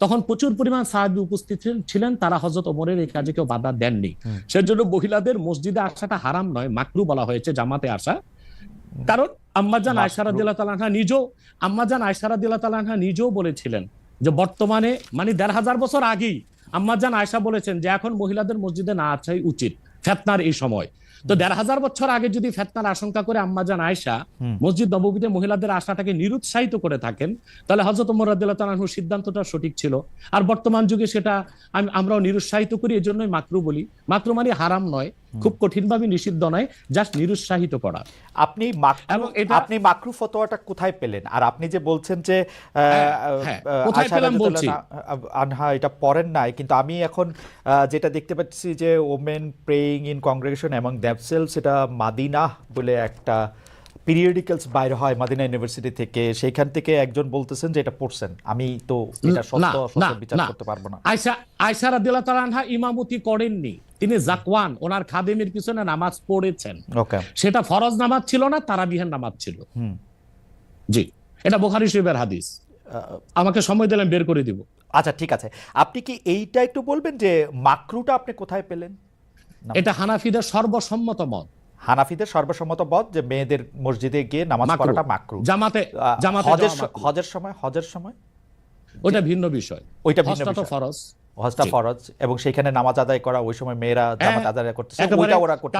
B: তখন প্রচুর পরিমাণ সাহাবী উপস্থিত ছিলেন, তারা হযরত ওমরের এই কাজে কেউ বাধা দেননি। সেজন্য মহিলাদের মসজিদে আসাটা হারাম নয়, মাকরু বলা হয়েছে জামাতে আসা। কারণ আম্মাজান আয়েশা রাদিয়াল্লাহু তাআলা আনহা নিজেও বলেছিলেন যে বর্তমানে মানে 1500 বছর আগেই আম্মাজান আয়েশা বলেছেন যে এখন মহিলাদের মসজিদে না আসাই উচিত ফিতনার এই সময়। তো 1500 বছর আগে যদি ফিতনার আশঙ্কা করে আম্মাজান আয়েশা মসজিদ নববীতে মহিলাদের আসাটাকে নিরুৎসাহিত করে থাকেন, তাহলে হযরত ওমর রাদিয়াল্লাহু তাআলা আনহুর সিদ্ধান্তটা সঠিক ছিল। আর বর্তমান যুগে সেটা আমরাও নিরুৎসাহিত করি, এজন্যই মাকরু বলি। মাকরু মানে হারাম নয়, খুব কঠিনভাবে নিষিদ্ধ নয়, জাস্ট নিরুৎসাহিত করা।
A: আপনি মাকরু ফতোয়াটা কোথায় পেলেন? আর আপনি যে বলছেন যে
B: কোথায় পেলাম বলছি,
A: আনহা এটা পড়েন নাই, কিন্তু আমি এখন যেটা দেখতে পাচ্ছি যে ওমেন প্রেইং ইন কংগ্রেগেশন এবং দ্যামসেলস, এটা মাদিনা বলে একটা পিরিয়ডিক্যালস বাইর হয় মদিনা ইউনিভার্সিটি থেকে, সেইখান থেকে একজন বলতেছেন যে এটা পড়ছেন। আমি তো এটা সত্য অসত্য বিচার করতে পারবো না।
B: আয়েশা রাদিয়াল্লাহু তাআলা আনহা ইমামতি করেননি, তিনি জাকওয়ান ওনার খাদেমের পিছনে নামাজ পড়েছেন।
A: ওকে,
B: সেটা ফরজ নামাজ ছিল না, তারাবিহের নামাজ ছিল। জি, এটা বুখারী শরীফের হাদিস। আমাকে সময় দিলেন, বের করে দিব।
A: আচ্ছা ঠিক আছে, আপনি কি এইটা একটু বলবেন যে মাকরুটা আপনি কোথায় পেলেন?
B: এটা হানাফিদের সর্বসম্মত মত।
A: হানাফিদের সর্বসম্মত মত যে মেয়েদের মসজিদে গিয়ে নামাজ পড়াটা মাকরু।
B: জামাতে
A: হজের সময়
B: ওটা ভিন্ন বিষয়,
A: ওইটা ভিন্ন
B: হজটা তো
A: বিষয়।
B: ফরজ,
A: হজটা ফরজ, এবং সেখানে নামাজ আদায় করা, ওই সময় মেয়েরা জামাত আদায় করতেছে, ওইটা ওরা করতে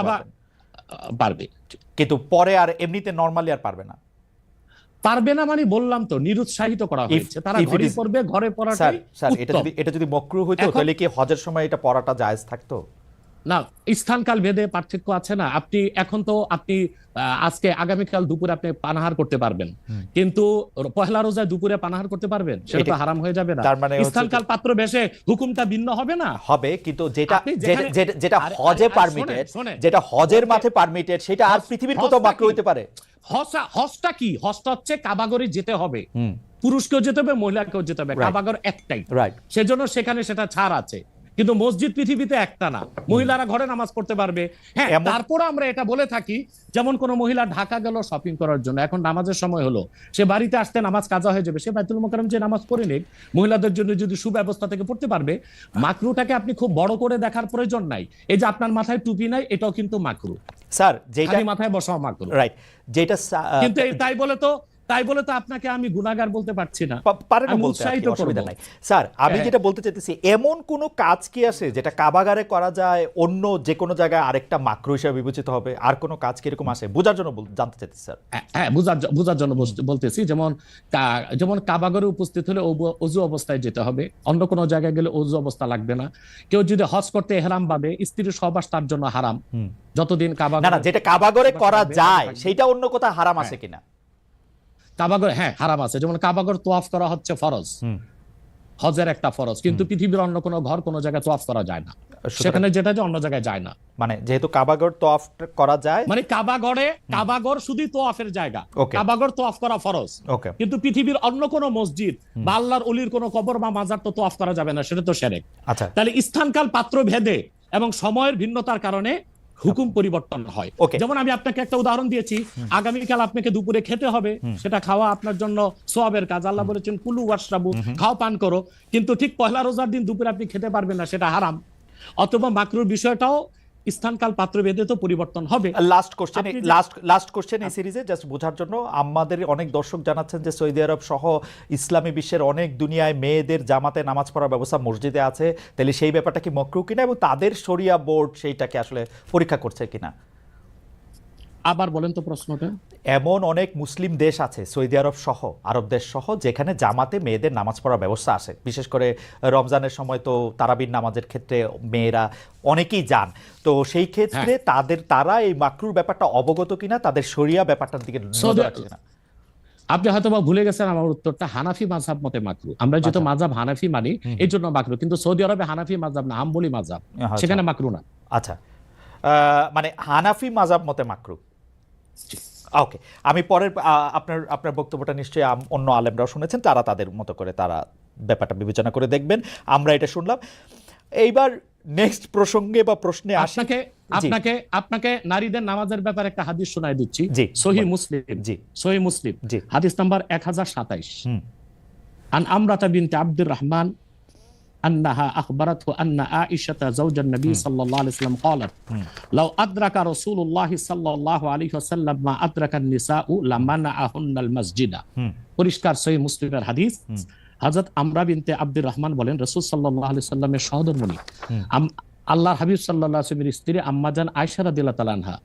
B: পারবে,
A: কিন্তু পরে আর এমনিতে নরমালি আর পারবে না।
B: পারবে না মানে বললাম তো, নিরুৎসাহিত করা হয়েছে। তারা ঘরে পড়বে, ঘরে পড়াটাই উত্তম।
A: এটা যদি মাকরু হইতো তাহলে কি হজের সময় এটা পড়াটা জায়েজ থাকতো?
B: না, স্থানকাল ভেদে পার্থক্য আছে না। আপনি এখন তো আপনি আজকে আগামীকাল দুপুরে আপনি পানাহার করতে পারবেন, কিন্তু পহেলা রোজায় দুপুরে পানাহার করতে পারবেন? সেটা তো হারাম হয়ে যাবে না?
A: তার মানে
B: স্থানকাল পাত্র বেশে হুকুমটা ভিন্ন হবে না?
A: হবে, কিন্তু যেটা হজে পারমিটেড, যেটা হজের মাঠে পারমিটেড, সেটা আর পৃথিবীর কোথাও মাকরু হইতে পারে?
B: হজটা কি? হজটা হচ্ছে কাবাগরে যেতে হবে, পুরুষকেও যেতে হবে, মহিলাকেও যেতে হবে। কাবাগর একটাই, সেজন্য সেখানে সেটা ছাড় আছে। কিন্তু মসজিদ পৃথিবীতে একটা না, মহিলারা ঘরে নামাজ পড়তে পারবে। হ্যাঁ, তারপর আমরা এটা বলে থাকি, যেমন কোন মহিলা ঢাকা গেল শপিং করার জন্য, এখন নামাজের সময় হলো, সে বাড়িতে আসতে নামাজ কাজা হয়ে যাবে, সে বাইতুল মোকাররম যে নামাজ পড়ে নিক, মহিলাদের জন্য যদি সুব্যবস্থা থেকে পড়তে পারবে। মাকরুটাকে আপনি খুব বড় করে দেখার প্রয়োজন নাই। এই যে আপনার মাথায় টুপি নাই, এটাও কিন্তু মাকরু
A: স্যার, যেটা
B: মাথায় বসাও মাকরু,
A: রাইট। যেটা
B: কিন্তু তাই বলে তো আপনাকে আমি গুনাহগার বলতে পারছি না,
A: পারেন না বলতে, অসুবিধা নাই। স্যার, আমি যেটা বলতে চাইতেছি, এমন কোন কাজ কি আছে যেটা কাবাগারে করা যায়, অন্য যে কোনো জায়গায় আরেকটা মাকরু হিসেবে বিবেচিত হবে? আর কোন কাজ কি এরকম আছে? বোঝার জন্য জানতে চাইতেছি স্যার।
B: হ্যাঁ, বোঝার জন্য বলতেছি। যেমন কাবাগরে উপস্থিত হলে ওযু অবস্থায় যেতে হবে, অন্য কোনো জায়গায় গেলে ওযু অবস্থা লাগবে না। কেউ যদি হজ করতে ইহরাম বাঁধে, স্ত্রীর সহবাস তার জন্য হারাম যতদিন কাবাগরে
A: না, যেটা কাবাগরে করা যায় সেটা অন্য কোথাও হারাম আছে কিনা?
B: কাবাগর, হ্যাঁ, হারাম আছে। যেমন কাবাগর তোয়াফ করা হচ্ছে ফরজ, হজের একটা ফরজ, কিন্তু পৃথিবীর অন্য কোনো ঘর কোনো জায়গায় তোয়াফ করা যায় না, সেখানে যেটা যে অন্য জায়গায় যায় না।
A: মানে যেহেতু কাবাগর তোয়াফ করা যায়,
B: মানে কাবাগর শুধুই তোয়াফের জায়গা, কাবাগর তোয়াফ করা ফরজ, কিন্তু পৃথিবীর অন্য কোনো মসজিদ বা আল্লাহর ওলির কোনো কবর বা মাজার তো তোয়াফ করা যাবে না, সেটা তো শিরক।
A: আচ্ছা,
B: তাহলে স্থানকাল পাত্র ভেদে এবং সময়ের ভিন্নতার কারণে হুকুম পরিবর্তন হয়। যেমন আমি আপনাকে একটা উদাহরণ দিয়েছি, আগামীকাল আপনাকে দুপুরে খেতে হবে, সেটা খাওয়া আপনার জন্য সওয়াবের কাজ। আল্লাহ বলেছেন কুলু ওয়াশরাবু, খাও পান করো, কিন্তু ঠিক পহেলা রোজার দিন দুপুরে আপনি খেতে পারবেন না, সেটা হারাম। অথবা মাকরুর বিষয়টাও স্থানকাল পাত্র ভেদে তো পরিবর্তন হবে।
A: লাস্ট কোশ্চেন এই সিরিজে, জাস্ট বোঝার জন্য, আমাদের অনেক দর্শক জানাচ্ছেন যে সৌদি আরব সহ ইসলামী বিশ্বের অনেক দুনিয়ায় মেয়েদের জামাতে নামাজ পড়ার ব্যবস্থা মসজিদে আছে, তাহলে সেই ব্যাপারটা কি মাকরু কিনা, এবং তাদের শরিয়া বোর্ড সেইটাকে আসলে পরীক্ষা করছে কিনা?
B: আবার বলেন তো প্রশ্নটা।
A: এমন অনেক মুসলিম দেশ আছে, সৌদি আরব সহ, আরব দেশ সহ, যেখানে জামাতে মেয়েদের নামাজ পড়ার ব্যবস্থা আছে। বিশেষ করে রমজানের সময় তো তারাবির নামাজের ক্ষেত্রে মেয়েরা অনেকেই যান, তো সেই ক্ষেত্রে তারা এই মাকরুর ব্যাপারটা অবগত কিনা, তাদের শরিয়া ব্যাপারটার দিকে নজর রাখছে কিনা?
B: আপনি হয়তো বা ভুলে গেছেন আমার উত্তরটা। হানাফি মাযহাব মতে মাকরু। আমরা যেহেতু মাযহাব হানাফি মানি, এই জন্য মাকরু, কিন্তু সৌদি আরবে হানাফি মাযহাব না, হাম্বলি মাযহাব, সেখানে মাকরু না।
A: আচ্ছা, মানে হানাফি মাযহাব মতে মাকরু। ওকে, আমি পরের আপনার বক্তব্যটা নিশ্চয়ই অন্য আলেমরাও শুনেছেন, তারা তাদের মতো করে তারা ব্যাপারটা বিবেচনা করে দেখবেন। আমরা এটা শুনলাম। এইবার নেক্সট প্রসঙ্গে বা প্রশ্নে
B: আপনাকে নারীদের নামাজের ব্যাপারে একটা হাদিস শোনায় দিচ্ছি, সহিহ মুসলিম, হাদিস নাম্বার 1027। আন আমরাতা বিনতে আব্দুর রহমান أنها أخبرته أن عائشة زوج النبي صلى الله عليه وسلم قالت لو أدرك رسول الله صلى الله عليه وسلم ما أدرك النساء لمنعهن المسجد। পরিষ্কার সহিহ মুসলিমের হাদিস। হযরত আমরা বিনতে আব্দুর রহমান বলেন, রাসূল সাল্লাল্লাহু আলাইহি সাল্লামের সহধর্মিণী আল্লাহর হাবিব সাল্লাল্লাহু আলাইহি ওয়াসাল্লামের স্ত্রী আম্মাজান আয়েশা রাদিয়াল্লাহু তাআলা আনহা,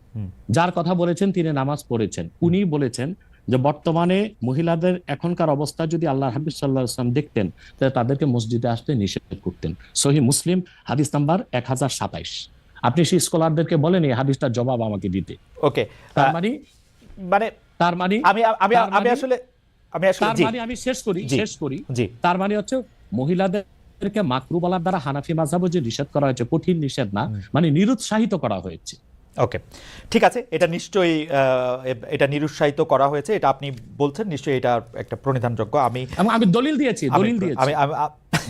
B: যার কথা বলেছেন তিনি নামাজ পড়েছেন, উনি বলেছেন যে বর্তমানে মহিলাদের এখনকার অবস্থা যদি আল্লাহর হাবিব সাল্লাল্লাহু আলাইহি ওয়াসাল্লাম দেখতেন, তাহলে তাদেরকে মসজিদে আসতে নিষেধ করতেন। সহিহ মুসলিম হাদিস নাম্বার 1027। আপনি সেই স্কলারদেরকে বলেন এই হাদিসটার জবাব আমাকে দিতে।
A: ওকে,
B: আমি শেষ করি। তার মানে হচ্ছে মহিলাদেরকে মাকরু বলার দ্বারা হানাফি মাযহাবে যে নিষেধ করা হয়েছে, কঠিন নিষেধ না, মানে নিরুৎসাহিত করা হয়েছে।
A: ওকে, ঠিক আছে, এটা নিশ্চয়ই এটা নিরুৎসাহিত করা হয়েছে, এটা আপনি বলছেন, নিশ্চয়ই এটা একটা প্রণিধানযোগ্য।
B: আমি দলিল দিয়েছি
A: আমি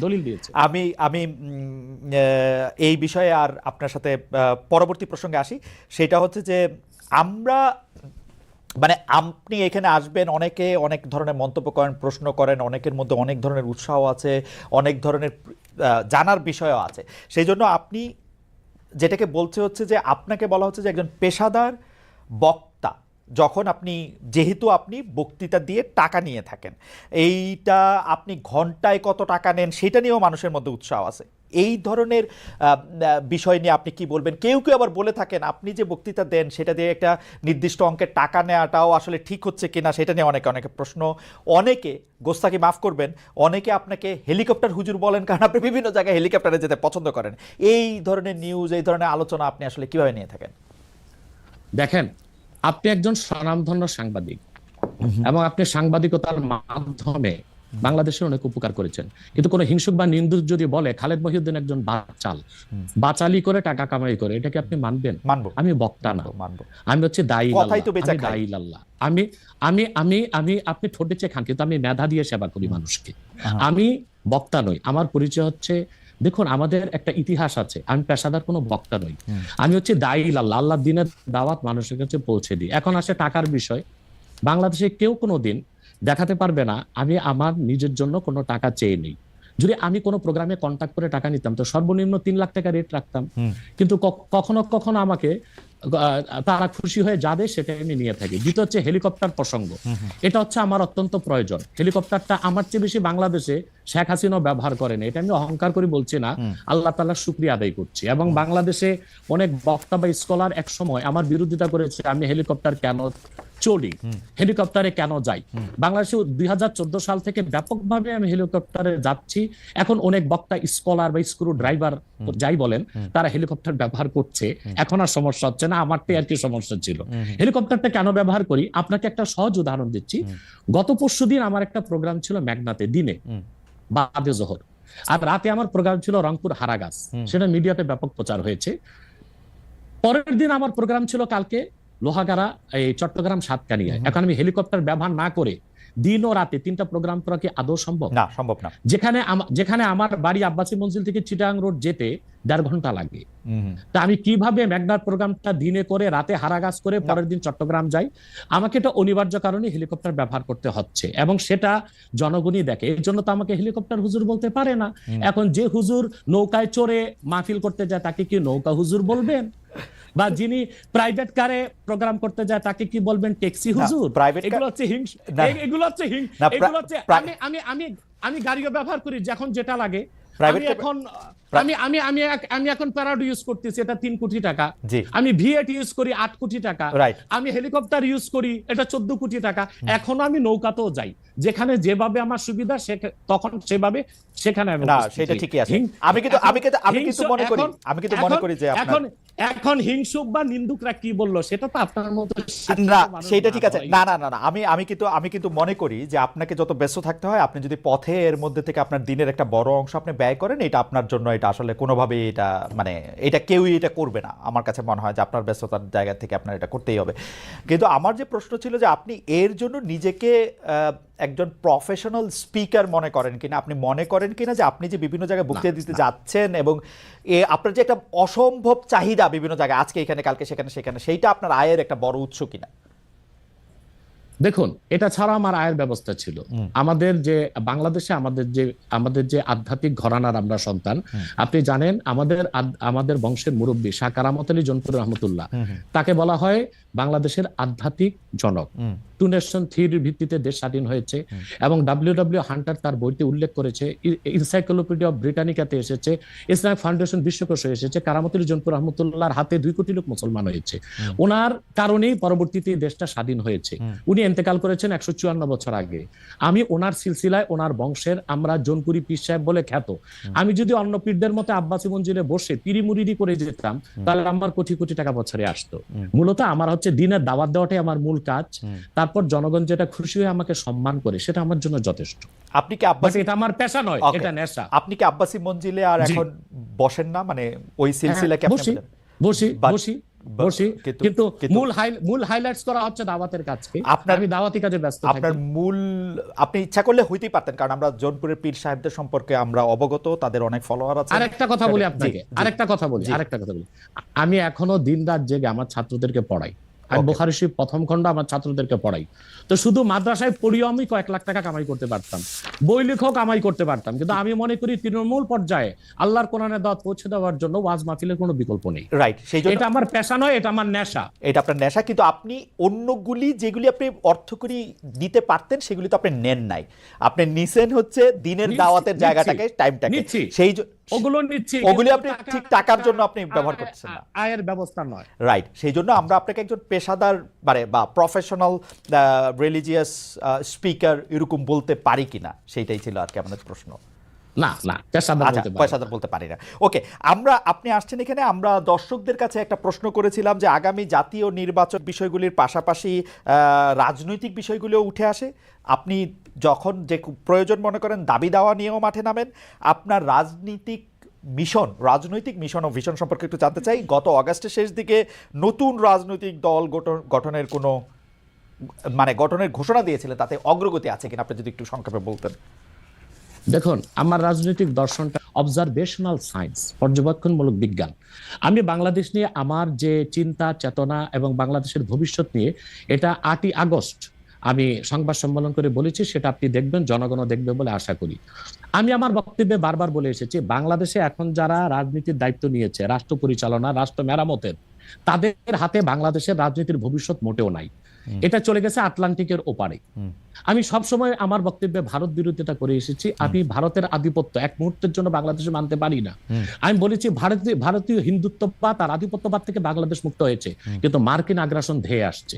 B: দলিল দিয়েছি।
A: আমি আমি এই বিষয়ে আর আপনার সাথে পরবর্তী প্রসঙ্গে আসি। সেটা হচ্ছে যে আমরা মানে আপনি এখানে আসবেন, অনেকে অনেক ধরনের মন্তব্য করেন, প্রশ্ন করেন, অনেকের মধ্যে অনেক ধরনের উৎসাহ আছে, অনেক ধরনের জানার বিষয়ও আছে। সেই জন্য আপনি যেটাকে বলছে হচ্ছে যে আপনাকে বলা হচ্ছে যে একজন পেশাদার বক্তা, যখন আপনি যেহেতু আপনি বক্তৃতা দিয়ে টাকা নিয়ে থাকেন, এইটা আপনি ঘন্টায় কত টাকা নেন সেটা নিয়েও মানুষের মধ্যে উৎসাহ আছে। এই ধরনের বিষয় নিয়ে আপনি কি বলবেন? কেউ কেউ আবার বলে থাকেন আপনি যে বক্তৃতা দেন সেটা দিয়ে একটা নির্দিষ্ট অঙ্কের টাকা নেওয়াটাও আসলে ঠিক হচ্ছে কিনা সেটা নিয়ে অনেকে অনেকে প্রশ্ন। অনেকে, গোস্তাকি মাফ করবেন, অনেকে আপনাকে হেলিকপ্টার হুজুর বলেন, কারণ আপনি বিভিন্ন জায়গায় হেলিকপ্টারে যেতে পছন্দ করেন। এই ধরনের নিউজ, এই ধরনের আলোচনা আপনি আসলে কিভাবে নিয়ে থাকেন?
B: দেখেন, আপনি একজন স্বনামধন্য সাংবাদিক এবং আপনি সাংবাদিকতার মাধ্যমে বাংলাদেশের অনেক উপকার করেছেন, কিন্তু কোনো হিংসুক বা নিন্দুক যদি বলে খালেদ মহিউদ্দিন একজন বাচালি করে টাকা কামাই করে, এটাকে আপনি মানবেন?
A: মানবো।
B: আমি বক্তা না,
A: মানবো।
B: আমি হচ্ছে দায়ী
A: কথাই তো বেচা খাই।
B: দায়ী আল্লাহ। আমি আমি আমি আমি আপনি ঠোঁটে চেয়ে খান, কিন্তু আমি মেধা দিয়ে সেবা করি মানুষকে। আমি বক্তা নই। আমার পরিচয় হচ্ছে, দেখুন আমাদের একটা ইতিহাস আছে, আমি পেশাদার কোনো বক্তা নই, আমি হচ্ছে দায়ী আল্লাহ। আল্লাহর দিনের দাওয়াত মানুষের কাছে পৌঁছে দিই। এখন আসে টাকার বিষয়। বাংলাদেশে কেউ কোনোদিন দেখাতে পারবে না আমি আমার নিজের জন্য কোনো টাকা চেয়ে নেই। যদি আমি কোনো প্রোগ্রামে কন্ট্যাক্ট করে টাকা নিতাম তো সর্বনিম্ন 3 লাখ টাকা রেট রাখতাম, কিন্তু কখনো কখনো আমাকে তারা খুশি হয়ে যা দেয় সেটা আমি নিয়ে থাকি। দ্বিতীয় হচ্ছে হেলিকপ্টার প্রসঙ্গ, এটা হচ্ছে আমার অত্যন্ত প্রয়োজন। হেলিকপ্টারটা আমার চেয়ে বেশি বাংলাদেশে শেখ হাসিনাও ব্যবহার করেন, এটা আমি অহংকার করে বলছি না, আল্লাহ তাআলার শুকরিয়া আদায় করছি। এবং বাংলাদেশে অনেক বক্তা বা স্কলার এক সময় আমার বিরোধিতা করেছে, আমি হেলিকপ্টার কেন চলি, হেলিকপ্টারে কেন যাই। বাংলাদেশে 2014 সাল থেকে ব্যাপকভাবে আমি হেলিকপ্টারে যাচ্ছি। এখন অনেক বক্তা, স্কলার বা স্ক্রু ড্রাইভার যাই বলেন, তারা হেলিকপ্টার ব্যবহার করছে, এখন আর সমস্যা হচ্ছে না। আমারটাই আর কি সমস্যা ছিল। হেলিকপ্টারটা কেন ব্যবহার করি, আপনাকে একটা সহজ উদাহরণ দিচ্ছি। গত পরশুদিন আমার একটা প্রোগ্রাম ছিল মেঘনাতে, দিনে বাদে জোহর, আর রাতে আমার প্রোগ্রাম ছিল রংপুর হারাগাছ, সেটা মিডিয়াতে ব্যাপক প্রচার হয়েছে। পরের দিন আমার প্রোগ্রাম ছিল কালকে লোহাগাড়া, এই চট্টগ্রাম সাতকানিয়ায়। এখন আমি হেলিকপ্টার ব্যবহার না করে দিন ও রাতে 3টা প্রোগ্রাম করা কি আদৌ সম্ভব?
A: না, সম্ভব না।
B: যেখানে আমার বাড়ি আব্বাসী মঞ্জিল থেকে চিটাগাং রোড যেতে 1.5 ঘন্টা লাগে, তা আমি কিভাবে মেঘনার প্রোগ্রামটা দিনে করে রাতে হারাগাছ করে পরের দিন চট্টগ্রাম যাই? আমাকে এটা অনিবার্য কারণে হেলিকপ্টার ব্যবহার করতে হচ্ছে, এবং সেটা জনগণই দেখে। এর জন্য তো আমাকে হেলিকপ্টার হুজুর বলতে পারে না। এখন যে হুজুর নৌকায় চড়ে মাহফিল করতে যায় তাকে কি নৌকা হুজুর বলবেন? বা যিনি প্রাইভেট কারে প্রোগ্রাম করতে যায় তাকে কি বলবেন ট্যাক্সি হুজুর? এগুলো হচ্ছে আমি গাড়িও ব্যবহার করি যখন যেটা লাগে। আমি এখন প্যারাডো ইউজ করতেছি, এটা 3 কোটি টাকা। আমি ভিএট ইউজ করি 8 কোটি টাকা। আমি হেলিকপ্টার ইউজ করি, এটা 14 কোটি টাকা। এখনো আমি নৌকাতেও যাই, যেখানে যেভাবে আমার সুবিধা তখন সেভাবে সেখানে আমি।
A: না, সেটা ঠিকই আছে। আমি কিন্তু মনে করি যে
B: এখন হিংসুক বা নিন্দুকরা কি বললো সেটা তো আপনার মতো
A: না, সেটা ঠিক আছে। না, আমি কিন্তু মনে করি যে আপনাকে যত ব্যস্ত থাকতে হয়, আপনি যদি পথে এর মধ্যে থেকে আপনার দিনের একটা বড় অংশ আপনি ব্যয় করেন, এটা আপনার জন্য, এটা আসলে কোনোভাবেই এটা মানে এটা কেউই এটা করবে না। আমার কাছে মনে হয় যে আপনার ব্যস্ততার জায়গা থেকে আপনার এটা করতেই হবে। কিন্তু আমার যে প্রশ্ন ছিল যে আপনি এর জন্য নিজেকে একজন প্রফেশনাল স্পিকার মনে করেন কিনা, আপনি মনে করেন কিনা যে আপনি যে বিভিন্ন জায়গায় বক্তৃতা দিতে যাচ্ছেন এবং আপনার যে একটা অসম্ভব চাহিদা বিভিন্ন জায়গায়, আজকে এখানে কালকে সেখানে, সেইটা আপনার আয়ের একটা বড় উৎস কিনা?
B: দেখুন, এটা ছাড়া আমার আয়ের ব্যবস্থা ছিল। আমাদের যে বাংলাদেশে আমাদের যে আধ্যাত্মিক ঘরানার আমরা সন্তান, আপনি জানেন আমাদের বংশের মুরব্বী শাহ কারামত আলী জনপুর রহমতুল্লাহ, তাকে বলা হয় বাংলাদেশের আধ্যাত্মিক জনক। 2 নেশন থিওরির ভিত্তিতে দেশ স্বাধীন হয়েছে, এবং ডব্লিউ হান্টার তার বইতে উল্লেখ করেছে, এনসাইক্লোপিডিয়া অফ ব্রিটানিকাতে এসেছে, ইসলামিক ফাউন্ডেশন বিশ্বকোষে এসেছে, কারামত আলী জনপুর রহমতুল্লাহর হাতে 2 কোটি লোক মুসলমান হয়েছে। ওনার কারণেই পরবর্তীতে দেশটা স্বাধীন হয়েছে। উনি ইন্তেকাল করেছেন 154 বছর আগে। আমি ওনার সিলসিলায়, ওনার বংশের, আমরা জোনপুরি পীর সাহেব বলে খ্যাত। আমি যদি অন্য পীরদের মতো আব্বাসী মঞ্জিলে বসে পিরি মুরিদি করে যেতাম, তাহলে আমার কোটি কোটি টাকা বছরে আসতো। মূলত আমার হচ্ছে দিনের দাওয়াত দেওয়াটাই আমার মূল কাজ। তারপর জনগণ যেটা খুশি হয়ে আমাকে সম্মান করে, সেটা আমার জন্য যথেষ্ট।
A: আপনি কি আব্বাসী,
B: এটা আমার পেশা নয়, এটা নেশা।
A: আপনি কি আব্বাসী মঞ্জিলে আর এখন বসেন না? মানে ওই সিলসিলাকে আপনি
B: বসি বসি,
A: কিন্তু
B: কিন্তু
A: কিন্তু
B: মূল হাইলাইটস করা হচ্ছে দাওয়াতের কাজকে।
A: আপনার
B: আমি দাওয়াতি কাজে ব্যস্ত
A: আপনার
B: থাকি।
A: মূল আপনি ইচ্ছা করলে হইতেই পারতেন, কারণ আমরা জৌনপুরের পীর সাহেবদের সম্পর্কে আমরা অবগত, তাদের অনেক ফলোয়ার আছে।
B: আরেকটা কথা বলি
A: জি,
B: আপনাকে,
A: জি,
B: আরেকটা কথা বলি,
A: জি।
B: আরেকটা কথা বলি। আমি এখনো দিন রাত জেগে আমার ছাত্রদেরকে পড়াই। আমি
A: ওকে।
B: বুখারী শরীফ প্রথম খণ্ড আমার ছাত্রদেরকে পড়াই। তো শুধু মাদ্রাসায় পড়িও আমি কয়েক লাখ টাকা কামাই করতে পারতাম, বই লেখক কামাই করতে পারতাম, কিন্তু আমি মনে করি তৃণমূল পর্যায়ে আল্লাহর কোরআনের দাওয়াত পৌঁছে দেওয়ার জন্য ওয়াজ মাহফিলের কোনো বিকল্প নেই।
A: রাইট, সেই জন্য
B: এটা আমার পেশা নয়, এটা আমার নেশা।
A: এটা আপনার নেশা, কিন্তু আপনি অন্যগুলি যেগুলি আপনি অর্থকরী দিতে পারতেন সেগুলি তো আপনি নেন নাই। আপনি নিছেন হচ্ছে দিনের দাওয়াতের জায়গাটাকে, টাইমটাকে,
B: নিচ্ছি,
A: সেই
B: ওগুলো নিচ্ছি,
A: ওগুলি
B: কিন্তু
A: আপনি ঠিক টাকার জন্য আপনি ব্যবহার করতেছেন না।
B: আয়ের ব্যবস্থা নয়।
A: রাইট, সেই জন্য আমরা আপনাকে একজন পেশাদার মানে বা প্রফেশনাল রিলিজিয়াস স্পিকার এরকম বলতে পারি কিনা, সেইটাই ছিল আর কি আমাদের প্রশ্ন।
B: না না, পেশাদার
A: আচ্ছা,
B: বলতে পারি।
A: পেশাদার বলতে পারি না। ওকে, আপনি আসছেন এখানে, আমরা দর্শকদের কাছে একটা প্রশ্ন করেছিলাম যে আগামী জাতীয় নির্বাচন বিষয়গুলির পাশাপাশি রাজনৈতিক বিষয়গুলিও উঠে আসে। আপনি যখন যে প্রয়োজন মনে করেন দাবি দাওয়া নিয়েও মাঠে নামেন। আপনার রাজনৈতিক মিশন ও ভিশন সম্পর্কে একটু জানতে চাই। গত অগাস্টের শেষ দিকে নতুন রাজনৈতিক দল গঠনের কোনো গঠনের ঘোষণা দিয়েছিলেন, তাতে অগ্রগতি আছে কিনা আপনি যদি একটু সংক্ষেপে বলতেন।
B: দেখুন, আমার রাজনৈতিক দর্শনটা অবজারভেশনাল সায়েন্স, পর্যবেক্ষণমূলক বিজ্ঞান। আমি বাংলাদেশ নিয়ে আমার যে চিন্তা চেতনা এবং বাংলাদেশের ভবিষ্যৎ নিয়ে, এটা 8ই আগস্ট আমি সংবাদ সম্মেলন করে বলেছি, সেটা আপনি দেখবেন, জনগণও দেখবে বলে আশা করি। আমি আমার বক্তব্যে বারবার বলে এসেছি, বাংলাদেশে এখন যারা রাজনীতির দায়িত্ব নিয়েছে, রাষ্ট্র পরিচালনা, রাষ্ট্র মেরামতের, তাদের হাতে বাংলাদেশের রাজনীতির ভবিষ্যৎ মোটেও নাই। এটা চলে গেছে আটলান্টিকের ওপারে। আমি সবসময় আমার বক্তব্যে ভারত বিরোধিতা করে এসেছি। আমি ভারতের আধিপত্য এক মুহূর্তের জন্য বাংলাদেশে মানতে পারি না। আমি বলেছি ভারতীয় হিন্দুত্ববাদ আর আধিপত্যবাদ থেকে বাংলাদেশ মুক্ত হয়েছে, কিন্তু মার্কিন আগ্রাসন ধেয়ে আসছে।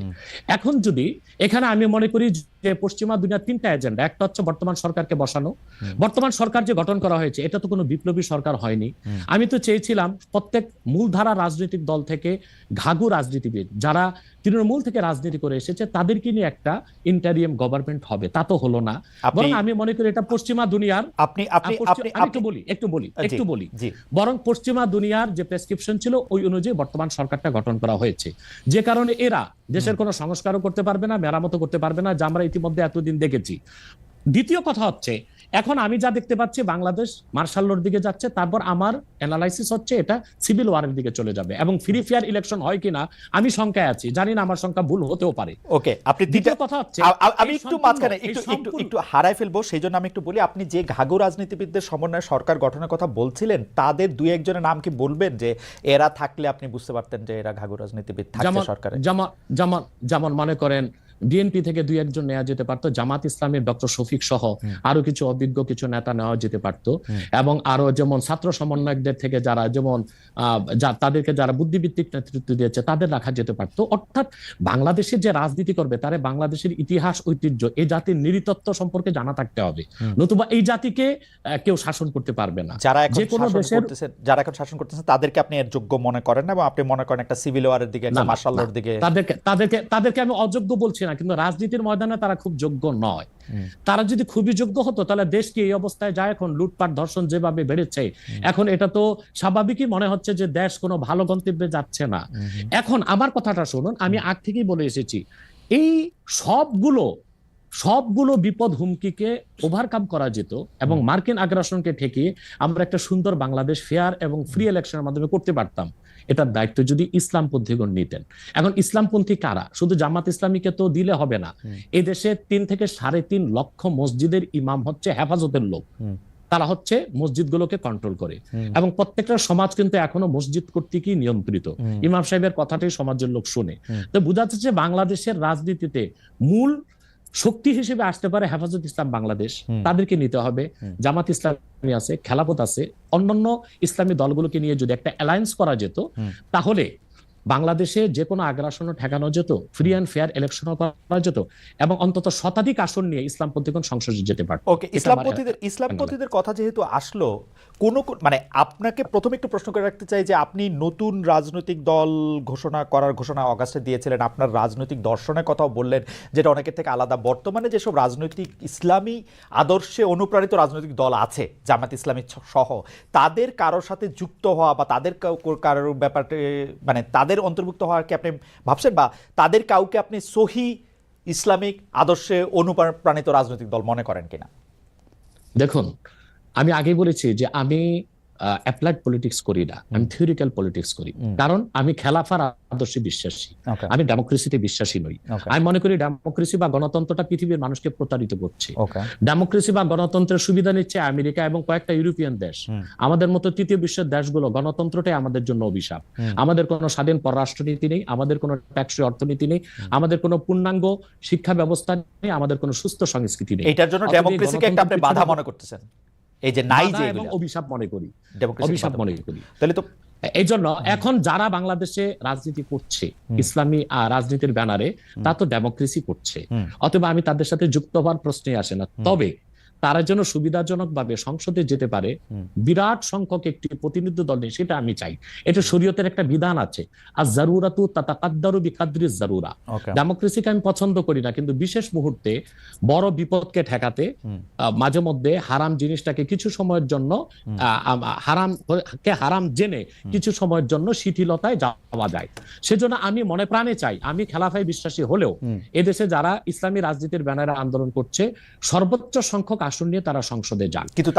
B: এখন যদি এখানে আমি মনে করি যে পশ্চিমা দুনিয়ার 3টা এজেন্ডা, একটা হচ্ছে বর্তমান সরকারকে বসানো। বর্তমান সরকার যে গঠন করা হয়েছে, এটা তো কোনো বিপ্লবী সরকার হয়নি। আমি তো চেয়েছিলাম প্রত্যেক মূলধারা রাজনৈতিক দল থেকে ঘাঘু রাজনীতিবিদ যারা তৃণমূল থেকে রাজনীতি করে এসেছে, তাদেরকে নিয়ে একটা ইন্টারিয়াম গভর্নমেন্ট হবে। তা তো হলো না। বরং আমি মনে করি এটা পশ্চিমা দুনিয়ার, একটু বলি, বরং পশ্চিমা দুনিয়ার যে প্রেসক্রিপশন ছিল ওই অনুযায়ী বর্তমান সরকারটা গঠন করা হয়েছে, যে কারণে এরা দেশের কোনো সংস্কারও করতে পারবে না, মেরামতও করতে পারবে না, যা আমরা ইতিমধ্যে এতদিন দেখেছি। দ্বিতীয় কথা হচ্ছে, এখন আমি যা দেখতে পাচ্ছি বাংলাদেশ মার্শাল লর দিকে যাচ্ছে। তারপর আমার অ্যানালাইসিস হচ্ছে এটা সিভিল ওয়ারের দিকে চলে যাবে, এবং ফ্রি ফেয়ার ইলেকশন হয় কিনা আমি শঙ্কায় আছি, জানি না, আমার শঙ্কা ভুল হতেও পারে।
A: ওকে, আপনি
B: দ্বিতীয় কথা হচ্ছে,
A: আমি একটু মাঝখানে একটু হারাই ফেলবো, সেই জন্য আমি একটু বলি, আপনি যে ঘাঘু রাজনীতিবিদদের সমন্বয়ে সরকার গঠনের কথা বলছিলেন, তাদের 2-1 জনের নাম কি বলবেন, যে এরা থাকলে আপনি বুঝতে পারতেন যে এরা ঘাঘু রাজনীতিবিদ থাকছে সরকারে?
B: যেমন মনে করেন বিএনপি থেকে 2-1 নেওয়া যেতে পারতো, জামাত ইসলামের ডক্টর শফিক সহ আরো কিছু অভিজ্ঞ কিছু নেতা নেওয়া যেতে পারতো, এবং আরো যেমন ছাত্র সমন্বয়কদের থেকে যারা যেমন তাদেরকে যারা বুদ্ধিভিত্তিক নেতৃত্ব দিয়েছে তাদের রাখা যেতে পারতো। অর্থাৎ বাংলাদেশের যে রাজনীতি করবে তারা বাংলাদেশের ইতিহাস, ঐতিহ্য, এই জাতির নৃতত্ব সম্পর্কে জানা থাকতে হবে, নতুবা এই জাতিকে কেউ শাসন করতে পারবে না।
A: যারা এখন শাসন করতেছেন তাদেরকে আপনি এর যোগ্য মনে করেন না, এবং আপনি মনে করেন একটা সিভিল ওয়ারের দিকে, একটা মার্শাল লর দিকে?
B: তাদেরকে আমি অযোগ্য বলছি না, কিন্তু রাজনীতির ময়দানে তারা খুব যোগ্য নয়। তারা যদি খুবই যোগ্য হতো তাহলে দেশকে এই অবস্থায় যায়, এখন লুটপাট ধর্ষণ যেভাবে বেড়েছে, এখন এটা তো স্বাভাবিকই মনে হচ্ছে যে দেশ কোনো ভালো গন্তব্যে যাচ্ছে না। এখন আমার কথাটা শুনুন, আমি আগ থেকেই বলে এসেছি, এই সবগুলো বিপদ হুমকিকে ওভারকাম করা যেত, এবং মার্কিন আগ্রাসনকে ঠেকিয়ে আমরা একটা সুন্দর বাংলাদেশ ফেয়ার এবং ফ্রি ইলেকশনের মাধ্যমে করতে পারতাম। এটার দায়িত্ব যদি ইসলামপন্থীগণ নিতেন। এখন ইসলামপন্থী কারা? শুধু জামাত ইসলামীকে তো দিলে হবে না। এই দেশে 3 থেকে 3.5 লক্ষ মসজিদের ইমাম হচ্ছে হেফাজতের লোক, তারা হচ্ছে মসজিদগুলোকে কন্ট্রোল করে, এবং প্রত্যেকটা সমাজ কিন্তু এখনো মসজিদ কর্তৃকই নিয়ন্ত্রিত। ইমাম সাহেবের কথাটাই সমাজের লোক শুনে। তো বোঝা যাচ্ছে বাংলাদেশের রাজনীতিতে মূল শক্তি হিসেবে আসতে পারে হেফাজত ইসলাম বাংলাদেশ, তাদেরকে নিতে হবে। জামাত ইসলামী আছে, খেলাফত আছে, অন্যান্য ইসলামী দলগুলোকে নিয়ে যদি একটা অ্যালায়েন্স করা যেত, তাহলে বাংলাদেশে যে কোনো আগ্রাসনও ঠেকানো যেত, ফ্রি অ্যান্ড ফেয়ার ইলেকশনও করা যেত, এবং অন্তত শতাধিক আসন নিয়ে ইসলামপন্থীগণ সংসদে যেতে পারত।
A: ওকে, ইসলামপন্থীদের কথা যেহেতু আসলো, আপনাকে প্রথমে একটু প্রশ্ন করে রাখতে চাই যে আপনি নতুন রাজনৈতিক দল ঘোষণা অগাস্টে দিয়েছিলেন, আপনার রাজনৈতিক দর্শনের কথাও বললেন, যেটা অনেকের থেকে আলাদা। বর্তমানে যেসব রাজনৈতিক ইসলামী আদর্শে অনুপ্রাণিত রাজনৈতিক দল আছে, জামাত ইসলামী সহ, তাদের কারোর সাথে যুক্ত হওয়া বা তাদের কারোর ব্যাপারে তাদের তাদের অন্তর্ভুক্ত হওয়ার কি আপনি ভাবছেন, বা তাদের কাউকে আপনি সহি ইসলামিক আদর্শে অনুপ্রাণিত রাজনৈতিক দল মনে করেন কিনা?
B: দেখুন, আমি আগেই বলেছি যে আমি অ্যাপ্লাইড পলিটিক্স করি না, আমি থিওরিক্যাল পলিটিক্স করি। কারণ আমি খেলাফার আদর্শে বিশ্বাসী, আমি ডেমোক্রেসিতে বিশ্বাসী নই। আমি মনে করি ডেমোক্রেসি বা গণতন্ত্রটা পৃথিবীর মানুষকে প্রতারিত করছে। ডেমোক্রেসি বা গণতন্ত্রের সুবিধা নিচ্ছে আমেরিকা এবং কয়েকটা ইউরোপিয়ান দেশ। আমাদের মতো তৃতীয় বিশ্বের দেশগুলো গণতন্ত্রটাই আমাদের জন্য অভিশাপ। আমাদের কোনো স্বাধীন পররাষ্ট্রনীতি নেই, আমাদের কোনো ট্যাক্সি অর্থনীতি নেই, আমাদের কোনো পূর্ণাঙ্গ শিক্ষা ব্যবস্থা নেই, আমাদের কোনো সুস্থ সংস্কৃতি নেই।
A: এটার জন্য ডেমোক্রেসিকে একটা আপনি বাধা মনে করতেছেন? এই যে নাই যে
B: এবং অভিশাপ মনে করি,
A: তাহলে তো
B: এই জন্য এখন যারা বাংলাদেশে রাজনীতি করছে ইসলামী রাজনীতির ব্যানারে, তা তো ডেমোক্রেসি করছে, অথবা আমি তাদের সাথে যুক্ত হওয়ার প্রশ্নই আসে না। তবে তারা যেন সুবিধাজনক ভাবে সংসদে যেতে পারে, বিরাট সংখ্যক একটি প্রতিনিধি দল নেই, সেটা আমি চাই। এটা শরীয়তের একটা বিধান আছে, আর জারুরাতু তাতাকাদ্দারু বিকাদ্রি জারুরা। ডেমোক্রেসিকে আমি পছন্দ করি না, কিন্তু বিশেষ মুহূর্তে বড় বিপদকে ঠেকাতে মাঝে মধ্যে হারাম জিনিসটাকে কিছু সময়ের জন্য হারাম জেনে কিছু সময়ের জন্য শিথিলতায় যাওয়া যায়। সেজন্য আমি মনে প্রাণে চাই, আমি খেলাফায় বিশ্বাসী হলেও এদেশে যারা ইসলামী রাজনীতির ব্যানারে আন্দোলন করছে সর্বোচ্চ সংখ্যক আসন নিয়ে তারা সংসদে যান।
A: কিন্তু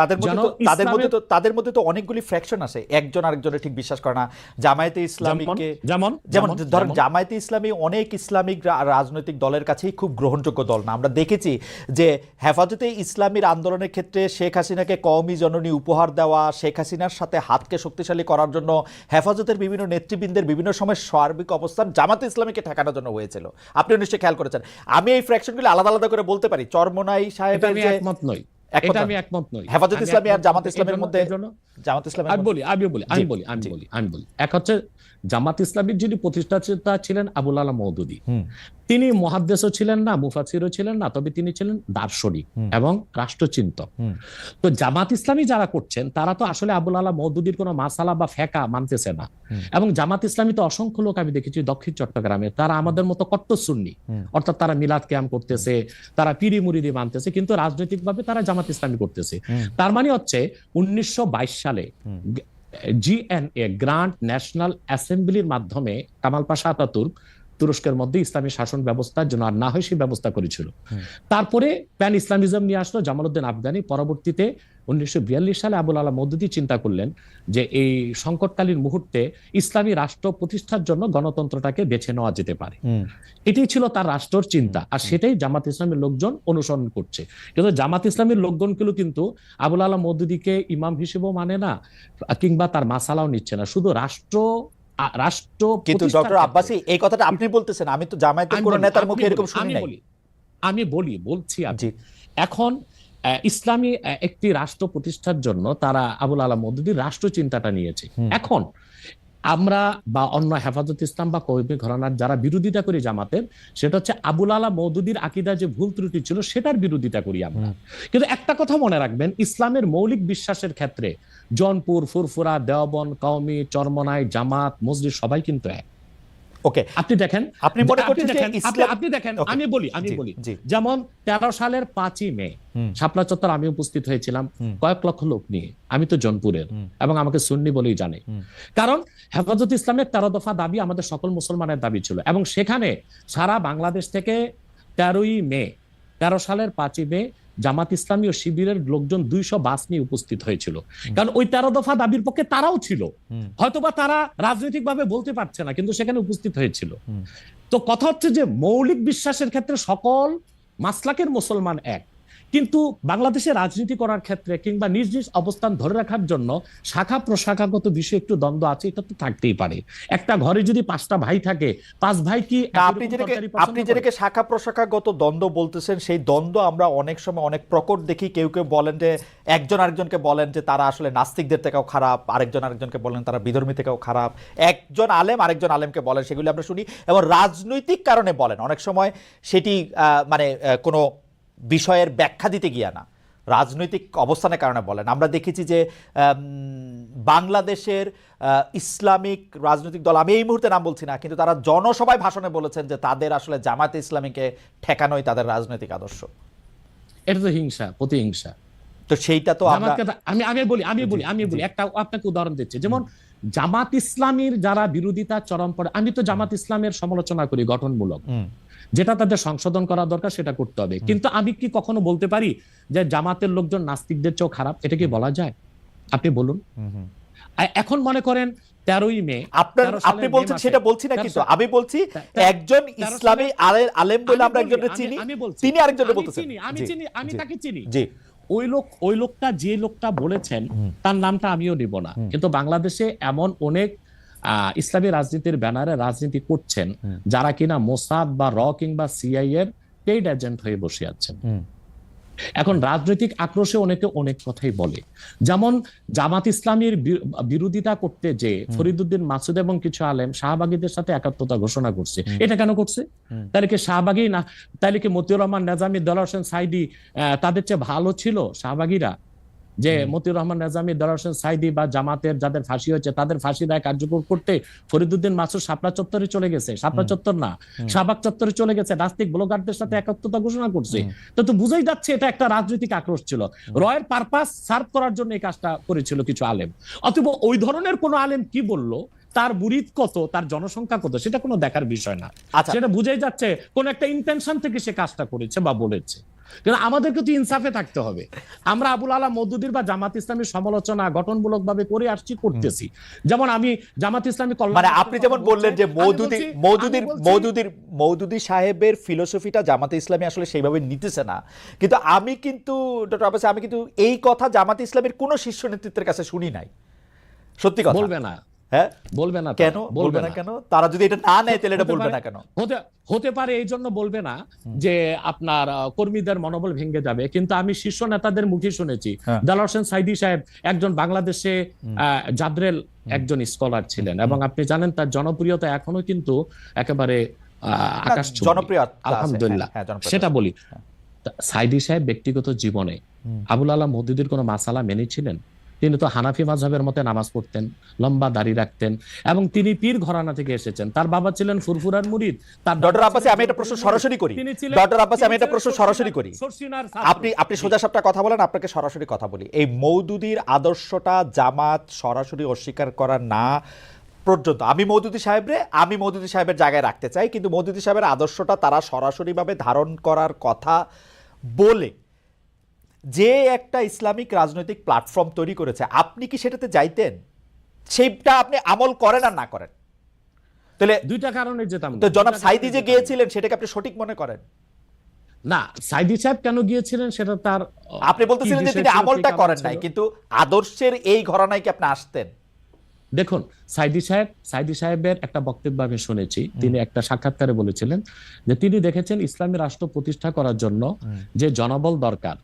A: তাদের মধ্যে তো অনেকগুলি ফ্র্যাকশন আছে, একজন আরেকজনের ঠিক বিশ্বাস করে না। জামায়াতে ইসলামীকে যেমন ধরেন, জামায়াতে ইসলামী অনেক ইসলামিক রাজনৈতিক দলের কাছেই খুব গ্রহণযোগ্য দল না। আমরা দেখেছি যে হেফাজতে ইসলামীর আন্দোলনের ক্ষেত্রে শেখ হাসিনাকে কওমি জননী উপহার দেওয়া, শেখ হাসিনার সাথে হাতকে শক্তিশালী করার জন্য হেফাজতের বিভিন্ন নেতৃবৃন্দের বিভিন্ন সময় সার্বিক অবস্থান জামাতে ইসলামীকে ঠেকানোর জন্য হয়েছিল। আপনি নিশ্চয়ই খেয়াল করেছেন। আমি এই ফ্র্যাকশনগুলো আলাদা আলাদা করে বলতে পারি। চরমোনাই সাহেবের যে
B: এটা আমি একমত নই,
A: হেফাজত ইসলামী আর জামাত ইসলামের মধ্যে
B: আমি বলি এক হচ্ছে জামাত ইসলামীর যিনি প্রতিষ্ঠাতা ছিলেন আবুল আলা মওদুদী, তিনি মুহাদ্দিসও ছিলেন না, মুফাসসিরও ছিলেন না, তবে তিনি ছিলেন দার্শনিক এবং রাষ্ট্রচিন্তক। তো জামাত ইসলামী যারা করছেন তারা তো আসলে আবুল আলা মওদুদীর কোনো মাসালা বা ফেকা মানতেছে না। এবং জামাত ইসলামী তো অসংখ্য লোক আমি দেখেছি দক্ষিণ চট্টগ্রামে, তারা আমাদের মতো কট্টর সুন্নি, অর্থাৎ তারা মিলাদ কিয়াম করতেছে, তারা পিরি মুরিদি মানতেছে, কিন্তু রাজনৈতিকভাবে তারা জামাত ইসলামী করতেছে। তার মানে হচ্ছে 1922 সালে জিএনএ গ্র্যান্ড ন্যাশনাল অ্যাসেম্বলির মাধ্যমে কামাল পাশা আতাতুর্ক তুরস্কের মধ্যে ইসলামী শাসন ব্যবস্থার জন্য আর না হয় সেই ব্যবস্থা করেছিল। তারপরে প্যান ইসলামিজম নিয়ে আসলো জামালউদ্দিন আফগানি। পরবর্তীতে 1942 সালে আবুল আলা মওদুদী চিন্তা করলেন যে এই সংকটকালীন মুহূর্তে ইসলামী রাষ্ট্র প্রতিষ্ঠার জন্য গণতন্ত্রটাকে বেছে নেওয়া যেতে পারে। এটাই ছিল তার রাষ্ট্রের চিন্তা, আর সেটাই জামাত ইসলামের লোকজন অনুসরণ করছে। কিন্তু জামাত ইসলামের লোকজনগুলো কিন্তু আবুল আলা মওদুদীকে ইমাম হিসেবেও মানে না, কিংবা তার মাসালাও নিচ্ছে না, শুধু রাষ্ট্র।
A: কিন্তু ডক্টর আব্বাসী এই কথাটা আপনি বলতেছেন, আমি তো জামায়াতের কোন নেতার মুখে এরকম শুনি নাই।
B: আমি বলছি এখন ইসলামী একটি রাষ্ট্র প্রতিষ্ঠার জন্য তারা আবুল আলা মওদুদীর রাষ্ট্র চিন্তাটা নিয়েছে। এখন আমরা বা অন্য হেফাজত ইসলাম বা কওমি ঘরানার যারা বিরোধিতা করি জামাতের, সেটা হচ্ছে আবুল আলা মওদুদীর আকীদা যে ভুল ত্রুটি ছিল সেটার বিরোধিতা করি আমরা। কিন্তু একটা কথা মনে রাখবেন, ইসলামের মৌলিক বিশ্বাসের ক্ষেত্রে জৌনপুর, ফুরফুরা, দেওবন্দ, কওমি, চরমোনাই, জামাত, মসজিদ সবাই কিন্তু এক।
A: ওকে,
B: আপনি দেখেন, আপনি দেখেন, আমি বলি যেমন 13 সালের 5ই মে শাপলা চত্বর আমি উপস্থিত হয়েছিলাম কয়েক লক্ষ লোক নিয়ে। আমি তো জৌনপুরের এবং আমাকে সুন্নি বলেই জানে, কারণ হেফাজত ইসলামের 13 দফা দাবি আমাদের সকল মুসলমানের দাবি ছিল। এবং সেখানে সারা বাংলাদেশ থেকে 13 সালের 5ই মে জামাত ইসলামী ও শিবিরের লোকজন 200 বাস নিয়ে উপস্থিত হয়েছিল। কারণ ওই 13 দফা দাবির পক্ষে তারাও ছিল, হয়তোবা তারা রাজনৈতিকভাবে বলতে পারছে না, কিন্তু সেখানে উপস্থিত হয়েছিল। তো কথা হচ্ছে যে মৌলিক বিশ্বাসের ক্ষেত্রে সকল মাসলাকের মুসলমান এক, কিন্তু বাংলাদেশে রাজনীতি করার ক্ষেত্রে কিংবা নিজ নিজ অবস্থান ধরে রাখার জন্য শাখা প্রশাখাগত বিষয়ে একটু দ্বন্দ্ব আছে, এটা তো থাকতেই পারে। একটা ঘরে যদি 5টা ভাই থাকে, 5 ভাই কি
A: আপনি যেটাকে শাখা প্রশাখাগত দ্বন্দ্ব বলতেছেন, সেই দ্বন্দ্ব আমরা অনেক সময় অনেক প্রকট দেখি। কেউ কেউ বলেন যে একজন আরেকজনকে বলেন যে তারা আসলে নাস্তিকদের থেকেও খারাপ, আরেকজন আরেকজনকে বলেন তারা বিধর্মী থেকেও খারাপ, একজন আলেম আরেকজন আলেমকে বলেন, সেগুলি আমরা শুনি। এবং রাজনৈতিক কারণে বলেন, অনেক সময় সেটি মানে কোনো বিষয়ের ব্যাখ্যা দিতে গিয়া না, রাজনৈতিক অবস্থানের কারণে বলেন। আমরা দেখেছি যে বাংলাদেশের ইসলামিক রাজনৈতিক দল, আমি এই মুহূর্তে নাম বলছি না, কিন্তু তারা জনসভায় ভাষণে বলেছেন যে তাদের আসলে জামায়াতে ইসলামীকে ঠেকানোই তাদের রাজনৈতিক আদর্শ।
B: এটা তো হিংসা, প্রতিহিংসা।
A: তো সেইটা তো
B: আমি বলি একটা আপনাকে উদাহরণ দিচ্ছি। যেমন জামাত ইসলামীর যারা বিরোধিতা চরম পড়ে, আমি তো জামাত ইসলামের সমালোচনা করি গঠনমূলক, যেটা তাদের সংশোধন করা দরকার সেটা করতে হবে, কিন্তু আমি কি কখনো বলতে পারি যে জামাতের লোকজন নাস্তিকদের চেয়েও খারাপ? এটা কি বলা যায়? আপনি বলুন। এখন মনে করেন 13ই মে,
A: আপনি বলছেন সেটা বলছি না, কিন্তু আমি বলছি একজন ইসলামী আলেম বলে আমরা একজনের চিনি, তিনি আরেকজনের বলতেছেন।
B: আমি তাকে চিনি। ওই লোকটা যে লোকটা বলেছেন তার নামটা আমিও নিব না, কিন্তু বাংলাদেশে এমন অনেক ইসলামী রাজনীতির ব্যানারে রাজনীতি করছেন যারা কিনা মোসাদ বা কিংবা সিআই এর পেইড এজেন্ট হয়ে বসে আছেন। এখন রাজনৈতিক আক্রোশে অনেকে অনেক কথাই বলে, যেমন জামাত ইসলামীর বিরোধিতা করতে যে ফরিদউদ্দিন মাসুদ এবং কিছু আলেম শাহবাগীদের সাথে একাত্মতা ঘোষণা করছে। এটা কেন করছে? তাহলে কি শাহবাগী না, তাহলে কি মতিউর রহমান নেজামী, দেলোয়ার হোসেন সাইদি তাদের চেয়ে ভালো ছিল শাহবাগীরা? যে মতিউর রহমান নেজামী, দেলোয়ার হোসেন সাইদি বা জামাতের যাদের ফাঁসি হয়েছে তাদের ফাঁসি রায় কার্যকর করতে ফরিদউদ্দিন মাসুদ শাপলা চত্বরে চলে গেছে, শাপলা চত্বর না শাহবাগ চত্বরে চলে গেছে, নাস্তিক ব্লগারদের সাথে একাত্মতা ঘোষণা করছে। তো বুঝাই যাচ্ছে এটা একটা রাজনৈতিক আক্রোশ ছিল, রয়ের পারপাস সার্ভ করার জন্য এই কাজটা করেছিল কিছু আলেম। অথবা ওই ধরনের কোন আলেম কি বললো, তার মুরিদ কত, তার জনসংখ্যা কত, সেটা কোনো দেখার বিষয় না। সেটা বুঝাই যাচ্ছে কোন একটা ইন্টেনশন থেকে সে কাজটা করেছে বা বলেছে। কিন্তু আমাদেরকে তো ইনসাফে থাকতে হবে। আমরা আবুল আলা মওদুদীর বা জামাত ইসলামীর সমালোচনা গঠনমূলক ভাবে করে আসছি, করতেছি। যেমন আমি জামাত ইসলামী
A: মানে আপনি যেমন বললেন যে মওদুদী সাহেবের ফিলোসফিটা জামাতে ইসলামী আসলে সেইভাবে নিতেছে না, কিন্তু আমি কিন্তু ডক্টর আব্বাস, আমি কিন্তু এই কথা জামাতে ইসলামের কোন শীর্ষ নেতৃত্বের কাছে শুনি নাই। সত্যি কথা
B: বলবে না,
A: হ্যাঁ
B: বলবে না
A: কেন? বলবে না কেন? তারা যদি এটা না নেয় তাহলে এটা বলবে না কেন?
B: হতে পারে এই জন্য বলবে না যে আপনার কর্মীদের মনোবল ভেঙে যাবে, কিন্তু আমি শীর্ষ নেতাদের মুখে শুনেছি। দেলোয়ার হোসেন সাইদি সাহেব একজন বাংলাদেশে জাদ্রেল একজন স্কলার ছিলেন, এবং আপনি জানেন তার জনপ্রিয়তা এখনো কিন্তু একেবারে আকাশ ছোঁয়া, আলহামদুলিল্লাহ। সেটা বলি, সাইদি সাহেব ব্যক্তিগত জীবনে আবুল আলা মওদুদীর কোনো মাসালা মেনেছিলেন? তিনি তো হানাফি মাযহাবের মতে নামাজ পড়তেন, লম্বা দাড়ি রাখতেন, এবং তিনি পীর ঘরানা থেকে এসেছেন। তার বাবা ছিলেন ফুরফুরার মুরিদ।
A: ডক্টর আব্বাসী, আমি এটা প্রশ্ন সরাসরি করি। ডক্টর আব্বাসী, আমি এটা প্রশ্ন সরাসরি করি। আপনি সোজা সাপটা কথা বলেন, আপনাকে সরাসরি কথা বলি। এই মওদুদীর আদর্শটা জামাত সরাসরি অস্বীকার করা না পর্যন্ত আমি মওদুদী সাহেবের জায়গায় রাখতে চাই, কিন্তু মওদুদী সাহেবের আদর্শটা তারা সরাসরিভাবে ধারণ করার কথা বলে যে একটা ইসলামিক রাজনৈতিক প্ল্যাটফর্ম তৈরি করেছে, আপনি কি সেটাতে যাইতেন? সেইটা আপনি আমল করেন আর না করেন? তাহলে
B: দুইটা কারণে যেতাম।
A: তো জনাব সাইদি যে গিয়েছিলেন সেটাকে আপনি সঠিক মনে করেন?
B: না, সাইদি সাহেব কেন গিয়েছিলেন সেটা তার,
A: আপনি বলতেছিলেন যে তিনি আমলটা করেন নাই, কিন্তু আদর্শের এই ঘরানায় কি আপনি আসতেন?
B: দেখুন, সাইদি সাহেবের একটা বক্তব্য আমি শুনেছি, তিনি একটা সাক্ষাৎকারে বলেছিলেন যে তিনি দেখেছেন ইসলামী রাষ্ট্র প্রতিষ্ঠা করার জন্য যে জনবল দরকার,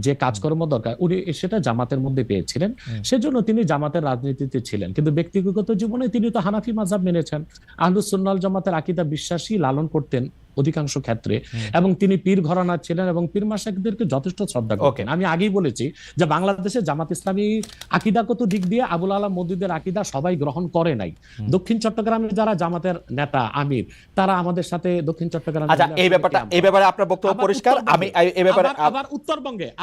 B: যে কাজকর্ম দরকার, উনি সেটা জামাতের মধ্যে পেয়েছিলেন। সেজন্য তিনি জামাতের রাজনীতিতে ছিলেন, কিন্তু ব্যক্তিগত জীবনে তিনি তো হানাফি মাযহাব মেনেছেন, আহলুস সুন্নাহ ওয়াল জামাতের আকীদা বিশ্বাসী লালন করতেন অধিকাংশ ক্ষেত্রে, এবং তিনি পীর ঘরানা ছিলেন এবং পীর মাশায়েখদেরকে যথেষ্ট শ্রদ্ধা করতেন। আমি আগেই বলেছি যে বাংলাদেশে জামাত ইসলামী আকীদাগত দিক দিয়ে আবুল আলা মওদুদের আকীদা সবাই গ্রহণ করে নাই। দক্ষিণ চট্টগ্রামে যারা জামাতের নেতা আমির, তারা আমাদের সাথে দক্ষিণ চট্টগ্রামে,
A: আচ্ছা এই ব্যাপারে আপনার বক্তব্য পরিষ্কার। আমি এই ব্যাপারে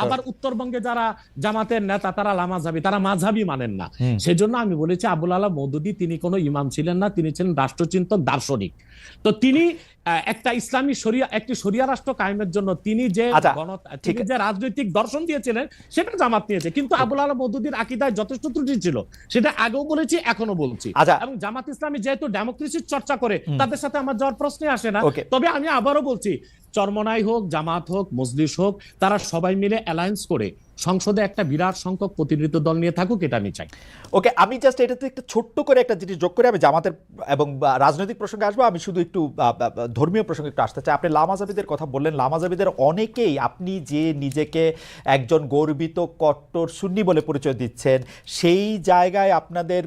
B: আবার উত্তরবঙ্গে যারা জামাতের নেতা তারা লামাযহাবী, তারা মাযহাবী মানেন না। সেজন্য আমি বলেছি আবুল আলা মওদুদী তিনি কোনো ইমাম ছিলেন না, তিনি ছিলেন রাষ্ট্রচিন্তক, দার্শনিক। তো তিনি একটা ইসলামী একটি শরিয়া রাষ্ট্র কায়েমের জন্য তিনি যে রাজনৈতিক দর্শন দিয়েছিলেন সেটা জামাত নিয়েছে, কিন্তু আবুল আলা মওদুদীর আকীদায় যথেষ্ট ত্রুটি ছিল, সেটা আগেও বলেছি, এখনো বলছি। এবং জামাত ইসলামী যেহেতু ডেমোক্রেসির চর্চা করে, তাদের সাথে আমার যাওয়ার প্রশ্নে আসে না। তবে আমি আবারও বলছি, চরমনাই হোক, জামাত হোক, মজলিস হোক, তারা সবাই মিলে অ্যালায়েন্স করে সংসদে একটা বিরাট সংখ্যক প্রতিনিধি দল নিয়ে থাকুক, এটা আমি চাই।
A: ওকে, আমি জাস্ট এটাতে একটা ছোট্ট করে একটা জিনিস যোগ করে আমি জামাতের এবং রাজনৈতিক প্রসঙ্গে আসবো। আমি শুধু একটু ধর্মীয় প্রসঙ্গে একটু আসতে চাই। আপনি লামাযাবিদের কথা বললেন, লামাযাবিদের অনেকেই, আপনি যে নিজেকে একজন গর্বিত কট্টর সুন্নি বলে পরিচয় দিচ্ছেন, সেই জায়গায় আপনাদের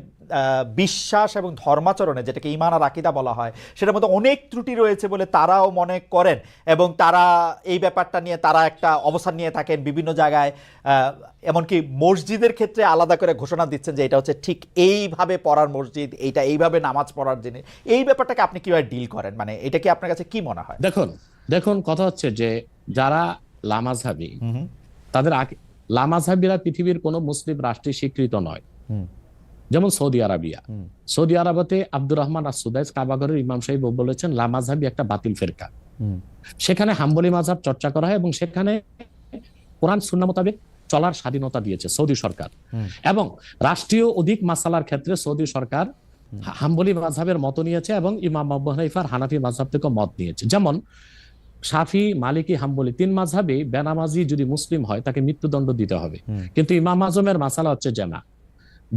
A: বিশ্বাস এবং ধর্মাচরণে, যেটাকে ঈমান আর আকীদা বলা হয়, সেটার মধ্যে অনেক ত্রুটি রয়েছে বলে তারাও মনে করেন, এবং তারা এই ব্যাপারটা নিয়ে তারা একটা অবস্থান নিয়ে থাকেন বিভিন্ন জায়গায়। এমনকি মসজিদের ক্ষেত্রে আলাদা করে ঘোষণা দিচ্ছেন যে এটা হচ্ছে ঠিক এইভাবে পড়ার মসজিদ, এইটা এইভাবে নামাজ পড়ার জিনিস। এই ব্যাপারটাকে আপনি কিভাবে ডিল করেন? মানে এটা কি আপনার কাছে কি মনে হয়?
B: দেখুন কথা হচ্ছে যে যারা লামাযহাবী, তাদের লামাযহাবীরা পৃথিবীর কোনো মুসলিম রাষ্ট্রে স্বীকৃত নয়। যেমন সৌদি আরবিয়া। সৌদি আরবতে আব্দুর রহমান আস-সুদাইস কাবাগরের ইমাম সাহেব বলেছেন লা মাযহাবি একটা বাতিল ফেরকা। সেখানে হাম্বলি মাযহাব চর্চা করা হয় এবং সেখানে কোরআন সুন্নাহ মোতাবেক চলার স্বাধীনতা দিয়েছে সৌদি সরকার। এবং রাষ্ট্রীয় অধিক মাসালার ক্ষেত্রে সৌদি সরকার হাম্বলি মাযহাবের মত নিয়েছে এবং ইমাম আবু হানিফার হানাফি মাযহাব থেকে মত নিয়েছে। যেমন শাফি, মালিকি, হাম্বলি 3 মাযহাবে বেনামাজি যদি মুসলিম হয় তাকে মৃত্যুদণ্ড দিতে হবে। কিন্তু ইমাম আজমের মাসালা হচ্ছে যে না,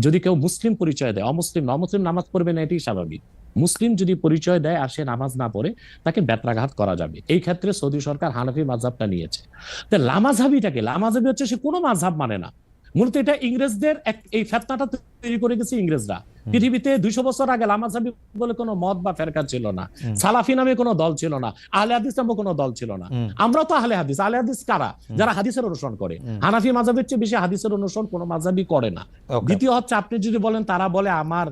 B: যদি কেউ মুসলিম পরিচয় দেয়, অমুসলিম নামাজ পড়বে না, এটাই স্বাভাবিক। মুসলিম যদি পরিচয় দেয় আর সে নামাজ না পড়ে তাকে বেত্রাঘাত করা যাবে। এই ক্ষেত্রে সৌদি সরকার হানাফি মাযহাবটা নিয়েছে। তো লামাযহাবিটাকে, লামাযহাবি হচ্ছে সে কোনো মাযহাব মানে না। মূলত এটা ইংরেজদের এই ফেতনাটা তৈরি করে গেছে ইংরেজরা। পৃথিবীতে 200 বছর আগে লামাযহাবি বলে কোনো মত বা ফেরকা ছিল না, সালাফি নামে কোনো দল ছিল না, আহলে হাদিস নামে কোনো দল ছিল না। আমরা তো আহলে হাদিস। আহলে হাদিস কারা? যারা হাদিসের অনুসরণ করে। হানাফি মাযহাবের চেয়ে বেশি হাদিসের অনুসরণ কোনো মাযহাবি করে না। দ্বিতীয় হচ্ছে, আপনি যদি বলেন তারা বলে আমার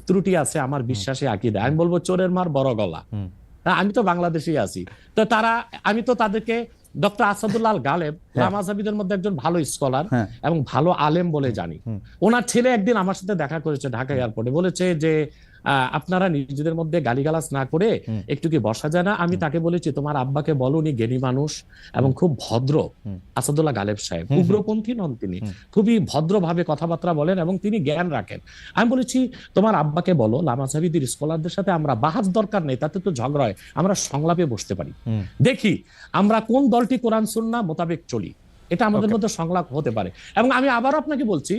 B: ত্রুটি আছে আমার বিশ্বাসে আকীদা, আমি বলবো চোরের মার বড় গলা। আমি তো বাংলাদেশেই আছি, তো আমি তো তাদেরকে ডক্টর আসাদুল্লাহ আল গালেব লামাযহাবিদের মধ্যে একজন ভালো স্কলার এবং ভালো আলেম বলে জানি। ওনার ছেলে একদিন আমার সাথে দেখা করেছে ঢাকা এয়ারপোর্টে, বলেছে যে আপনারা নিজেদের মধ্যে গালিগালাজ না করে একটু কি বসা যায় না? আমি তাকে বলেছি তোমার আব্বাকে বলো, উনি জ্ঞানী মানুষ এবং খুব ভদ্র। আসাদুল্লাহ গালেব সাহেব উগ্রপন্থী নন, তিনি খুবই ভদ্রভাবে কথাবার্তা বলেন এবং তিনি জ্ঞান রাখেন। আমি বলেছি তোমার আব্বাকে বলো লামাযহাবিদের স্কলারদের সাথে আমরা বাহাস দরকার নেই, তাতে তো ঝগড়া হয়, আমরা সংলাপে বসতে পারি, দেখি আমরা কোন দলটি কোরআন সুন্নাহ মোতাবেক চলি, এটা আমাদের মধ্যে সংলাপ হতে পারে। এবং আমি আবারও আপনাকে বলছি,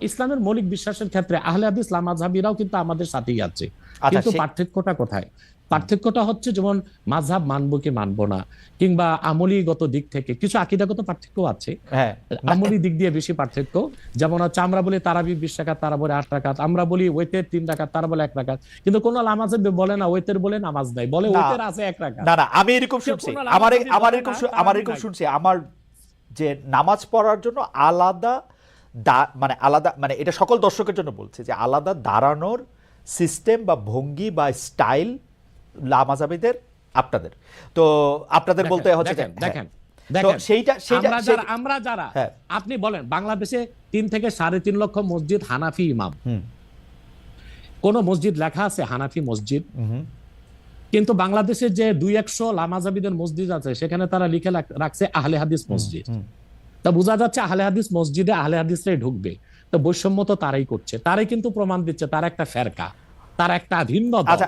B: ইসলামের মৌলিক বিশ্বাসের ক্ষেত্রে আহলে হাদিস লামাযহাবিরাও কিন্তু আমাদের সাথেই আছে। কিন্তু পার্থক্যটা কোথায়? পার্থক্যটা হচ্ছে যেমন মাযহাব মানবো কি মানবো না, কিংবা আমলীগত দিক থেকে কিছু আকীদাগত পার্থক্য আছে। আমলী দিক দিয়ে বেশি পার্থক্য। যেমন হচ্ছে আমরা বলি তারাবি 20 রাকাত, তারা বলে 8 রাকাত। আমরা বলি ওয়েতের 3 রাকাত, তারা বলে 1 রাকাত। কিন্তু কোন লামাযহাবি বলে না ওয়েতের বলে নামাজ নাই, বলে ওয়েতের আছে 1 রাকাত।
A: না না, আমি এরকম শুনছি, আমার এরকম শুনছি, আমার যে নামাজ পড়ার জন্য আলাদা মানে এটা সকল দর্শকের জন্য বলছে যে আলাদা দাঁড়ানোর সিস্টেম বা ভঙ্গি বা স্টাইল লামাযহাবিদের, আপনাদের তো আপনাদের বলতে হচ্ছে
B: দেখেন আমরা যারা আপনি বলেন বাংলাদেশে 3 থেকে 3.5 লক্ষ মসজিদ হানাফি ইমাম, কোন মসজিদ লেখা আছে হানাফি মসজিদ? কিন্তু বাংলাদেশে যে 200-100 লামাযহাবিদের মসজিদ আছে সেখানে তারা লিখে রাখছে আহলে হাদিস মসজিদ। তা বোঝা যাচ্ছে আহলে হাদিস মসজিদে আহলে হাদিসরাই ঢুকবে। তো বৈষম্য তো তারাই করছে, তারাই কিন্তু প্রমাণ দিচ্ছে তারা একটা ফেরকা, তারা একটা ভিন্ন দল।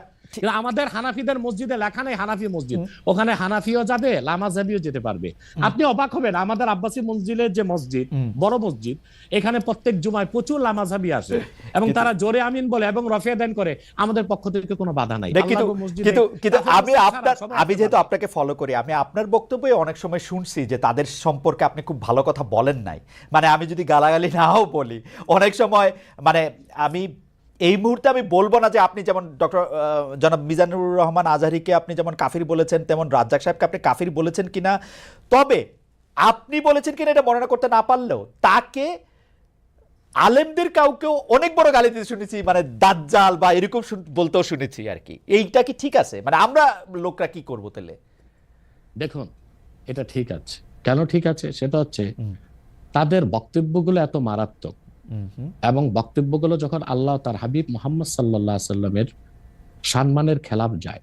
B: আমাদের হানাফিদের মসজিদে লেখা নেই হানাফি মসজিদ, ওখানে হানাফিও যাবে লামাযহাবিও যেতে পারবে। আপনি অবাক হবেন, আমাদের আব্বাসী মসজিদের যে মসজিদ, বড় মসজিদ, এখানে প্রত্যেক জুমায় প্রচুর লামাযহাবি আসে এবং তারা জোরে আমিন বলে এবং রফিয়া দান করে, আমাদের পক্ষ থেকে কোনো বাধা নাই।
A: কিন্তু আমি যেহেতু আপনাকে ফলো করি, আমি আপনার বক্তব্যে অনেক সময় শুনছি যে তাদের সম্পর্কে আপনি খুব ভালো কথা বলেন নাই। মানে আমি যদি গালাগালি নাও বলি অনেক সময়, মানে আমি এই মুহূর্তে আমি বলবো না যে আপনি যেমন ডক্টর জনাব মিজানুর রহমান আজহারীকে আপনি যেমন কাফির বলেছেন, তেমন রাজ্জাক সাহেবকে আপনি কাফির বলেছেন কিনা, তবে আপনি বলেছেন কিনা এটা বর্ণনা করতে না পারলেও তাকে আলেমদের কাউকেও অনেক বড় গালি দিতে শুনেছি, মানে দাজ্জাল বা এরকম বলতেও শুনেছি আর কি। এইটা কি ঠিক আছে? মানে আমরা লোকরা কি করবো তাহলে?
B: দেখুন, এটা ঠিক আছে। কেন ঠিক আছে? সেটা হচ্ছে তাদের বক্তব্যগুলো এত মারাত্মক এবং বক্তব্যগুলো যখন আল্লাহ তার হাবিব মুহাম্মদ সাল্লাল্লাহু আলাইহি সাল্লামের সম্মানের খেলাফ যায়,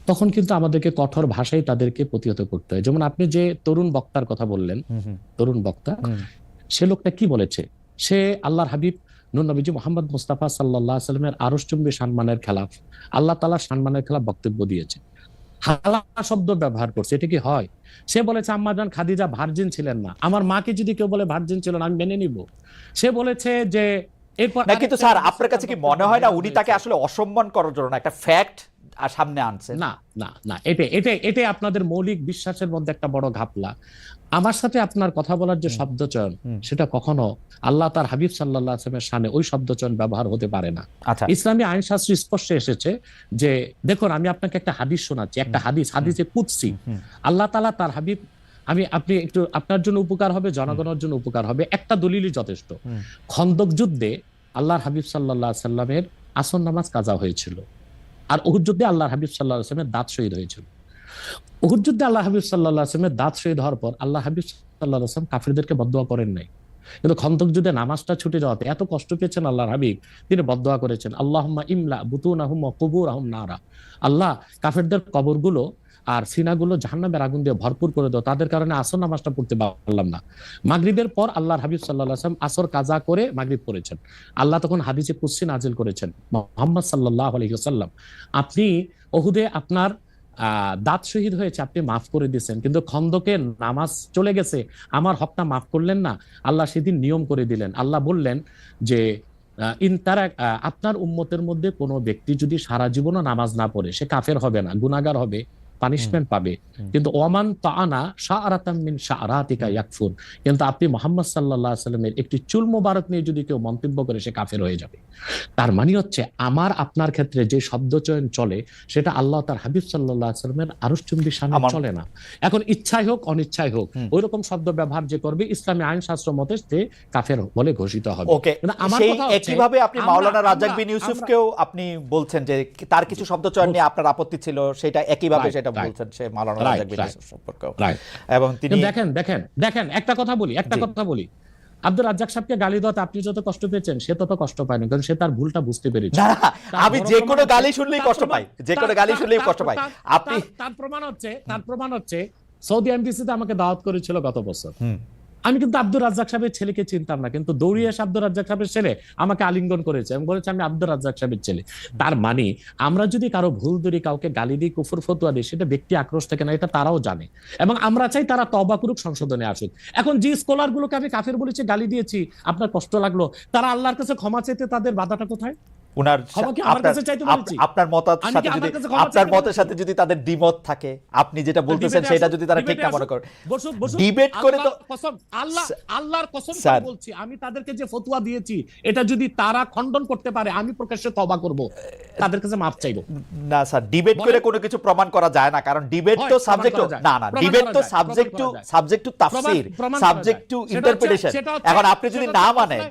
B: তখন কিন্তু আমাদেরকে কঠোর ভাষায় তাদেরকে প্রতিহত করতে হয়। যেমন আপনি যে তরুণ বক্তার কথা বললেন, তরুণ বক্তা, সে লোকটা কি বলেছে? সে আল্লাহর হাবিব নূর নবীজি মুহাম্মদ মুস্তাফা সাল্লাল্লাহু আলাইহি সাল্লামের আরশচুম্বী সম্মানের খেলাফ, আল্লাহ তাআলার সম্মানের খেলাফ বক্তব্য দিয়েছে, হালাল শব্দ ব্যবহার করছে। এটা কি হয়? সে বলেছে আম্মা জান খাদিজা ভার্জিন ছিলেন না, আমার মাকে যদি কেউ বলে ভার্জিন ছিল না আমি মেনে নিব। সে বলেছে যে এরপর
A: না, কিন্তু স্যার আপনার কাছে কি মনে হয় না উনি তাকে আসলে অসম্মান করার জন্য একটা ফ্যাক্ট সামনে আনছে?
B: না না না, এটাই আপনাদের মৌলিক বিশ্বাসের মধ্যে একটা বড় ঘাপলা। আমার সাথে আপনার কথা বলার যে শব্দচয়ন, সেটা কখনো আল্লাহ তার হাবিব সাল্লাল্লাহু আলাইহি ওয়াসাল্লামের শানে ওই শব্দচয়ন ব্যবহার হতে পারে না। ইসলামী আইন শাস্ত্র স্পষ্ট এসেছে যে, দেখুন আমি আপনাকে একটা হাদিস শোনাচ্ছি, একটা হাদিসে কুদসি। আল্লাহ তাআলা তার হাবিব, আপনি একটু আপনার জন্য উপকার হবে, জনগণের জন্য উপকার হবে, একটা দলিলই যথেষ্ট। খন্দক যুদ্ধে আল্লাহর হাবিব সাল্লাল্লাহু আলাইহি ওয়াসাল্লামের আসর নামাজ কাজা হয়েছিল, আর উহুদ যুদ্ধে আল্লাহর হাবিব সাল্লাল্লাহু আলাইহি ওয়াসাল্লামের দাঁত শহীদ হয়েছিল। উহুদ যুদ্ধে আল্লাহ হাবিব সাল্লাল্লাহু আলাইহি ওয়াসাল্লামের দাঁত শহীদ হওয়ার পর আল্লাহ হাবিব সাল্লাল্লাহু আলাইহি ওয়াসাল্লাম কাফিরদেরকে বদদুয়া করেন নাই, কিন্তু খন্দক যুদ্ধে নামাজটা ছুটে যাওয়াতে এত কষ্ট পেয়েছেন আল্লাহর হাবিব, তিনি বদদোয়া করেছেন, আল্লাহুম্মা ইমলা বুতুনাহুম ওয়া কুবুরাহুম নারা, আল্লাহ কাফেরদের কবরগুলো আর সিনাগুলো জাহান্নামের আগুন দিয়ে ভরপুর করে দাও, তাদের কারণে আসর নামাজটা পড়তে পারলাম না। মাগরিবের পর আল্লাহর হাবিব সাল্লাল্লাহু আলাইহি ওয়াসাল্লাম আসর কাজা করে মাগরিব পড়েছেন। আল্লাহ তখন হাদিসে কুদসি নাজিল করেছেন, মুহাম্মদ সাল্লাল্লাহু আলাইহি ওয়াসাল্লাম, আপনি ওহুদে আপনার দাঁত শহীদ হয়েছে, আপনি মাফ করে দিয়েছেন, কিন্তু খন্দকে নামাজ চলে গেছে, আমার হকটা মাফ করলেন না। আল্লাহ সেদিন নিয়ম করে দিলেন, আল্লাহ বললেন যে তারা আপনার উম্মতের মধ্যে কোনো ব্যক্তি যদি সারা জীবনও নামাজ না পড়ে সে কাফের হবে না, গুনাহগার হবে, পানিশমেন্ট পাবে, কিন্তু ওমান তাআনা শাআরাতাম মিন শাআরাতিকা ইয়াকফুর, কিন্তু আপনি মুহাম্মদ সাল্লাল্লাহু আলাইহি ওয়াসাল্লামের একটি চুল মোবারক নিয়ে যদি কেউ মন্তব্য করে সে কাফের হয়ে যাবে। তার মানে হচ্ছে আমার আপনার ক্ষেত্রে যে শব্দ চয়ন চলে সেটা আল্লাহ তার হাবিব সাল্লাল্লাহু আলাইহি ওয়াসাল্লামের আরশচুম্বী শানে চলে না। এখন ইচ্ছাই হোক অনিচ্ছাই হোক ওইরকম শব্দ ব্যবহার যে করবে ইসলামী আইন শাস্ত্র মতে সে কাফের বলে ঘোষিত হবে।
A: ওকে, সেই একইভাবে আপনি মাওলানা রাজ্জাক বিন ইউসুফকেও আপনি বলছেন যে তার কিছু শব্দ চয়ন নিয়ে আপনার আপত্তি ছিল, সেটা একইভাবে সেটা বলছেন সে মাওলানা রাজ্জাক বিন ইউসুফ সম্পর্কেও। এবং তিনি দেখেন একটা কথা বলি, আব্দুর রাজ্জাক সাহেবকে গালি দেওয়াতে আপনি যত কষ্ট পেয়েছেন সে তত কষ্ট পায়নি, কারণ সে তার ভুলটা বুঝতে পেরেছে। আমি যে কোনো গালি শুনলেই কষ্ট পাই, যে কোনো গালি শুনলেই কষ্ট পাই। আপনি
B: তার প্রমাণ হচ্ছে সৌদি এমবিসিতে আমাকে দাওয়াত করেছিল গত বছর, আমি কিন্তু আব্দুর রাজ্জাক সাহেবের ছেলেকে চিনতাম না, কিন্তু দৌড়িয়ে এসে আব্দুর রাজ্জাক সাহেবের ছেলে আমাকে আলিঙ্গন করেছে এবং বলেছে আমি আব্দুর রাজ্জাক সাহেবের ছেলে। তার মানে আমরা যদি কারো ভুল ধরি, কাউকে গালি দিই, কুফর ফতোয়া দিই, সেটা ব্যক্তি আক্রোশ থেকে না, এটা তারাও জানে এবং আমরা চাই তারা তওবা করুক, সংশোধনে আসুক। এখন যে স্কলার গুলোকে আমি কাফের বলেছি, গালি দিয়েছি, আপনার কষ্ট লাগলো, তারা আল্লাহর কাছে ক্ষমা চাইতে তাদের বাধাটা কোথায়?
A: আপনার মতের সাথে যদি তাদের দ্বিমত থাকে, আপনি যেটা বলতেছেন সেটা যদি তারা ঠিক না মনে করে ডিবেট করে, তো
B: আল্লাহর কসম করে বলছি, আমি তাদেরকে যে ফতোয়া দিয়েছি এটা যদি তারা খণ্ডন করতে পারে, আমি প্রকাশ্যে তওবা করব, তাদের কাছে মাফ চাইবো।
A: না স্যার, ডিবেট করে কোনো কিছু প্রমাণ করা যায় না, কারণ ডিবেট তো সাবজেক্ট না, ডিবেট তো subject to Tafsir, subject to interpretation. এখন আপনি যদি না মানেন,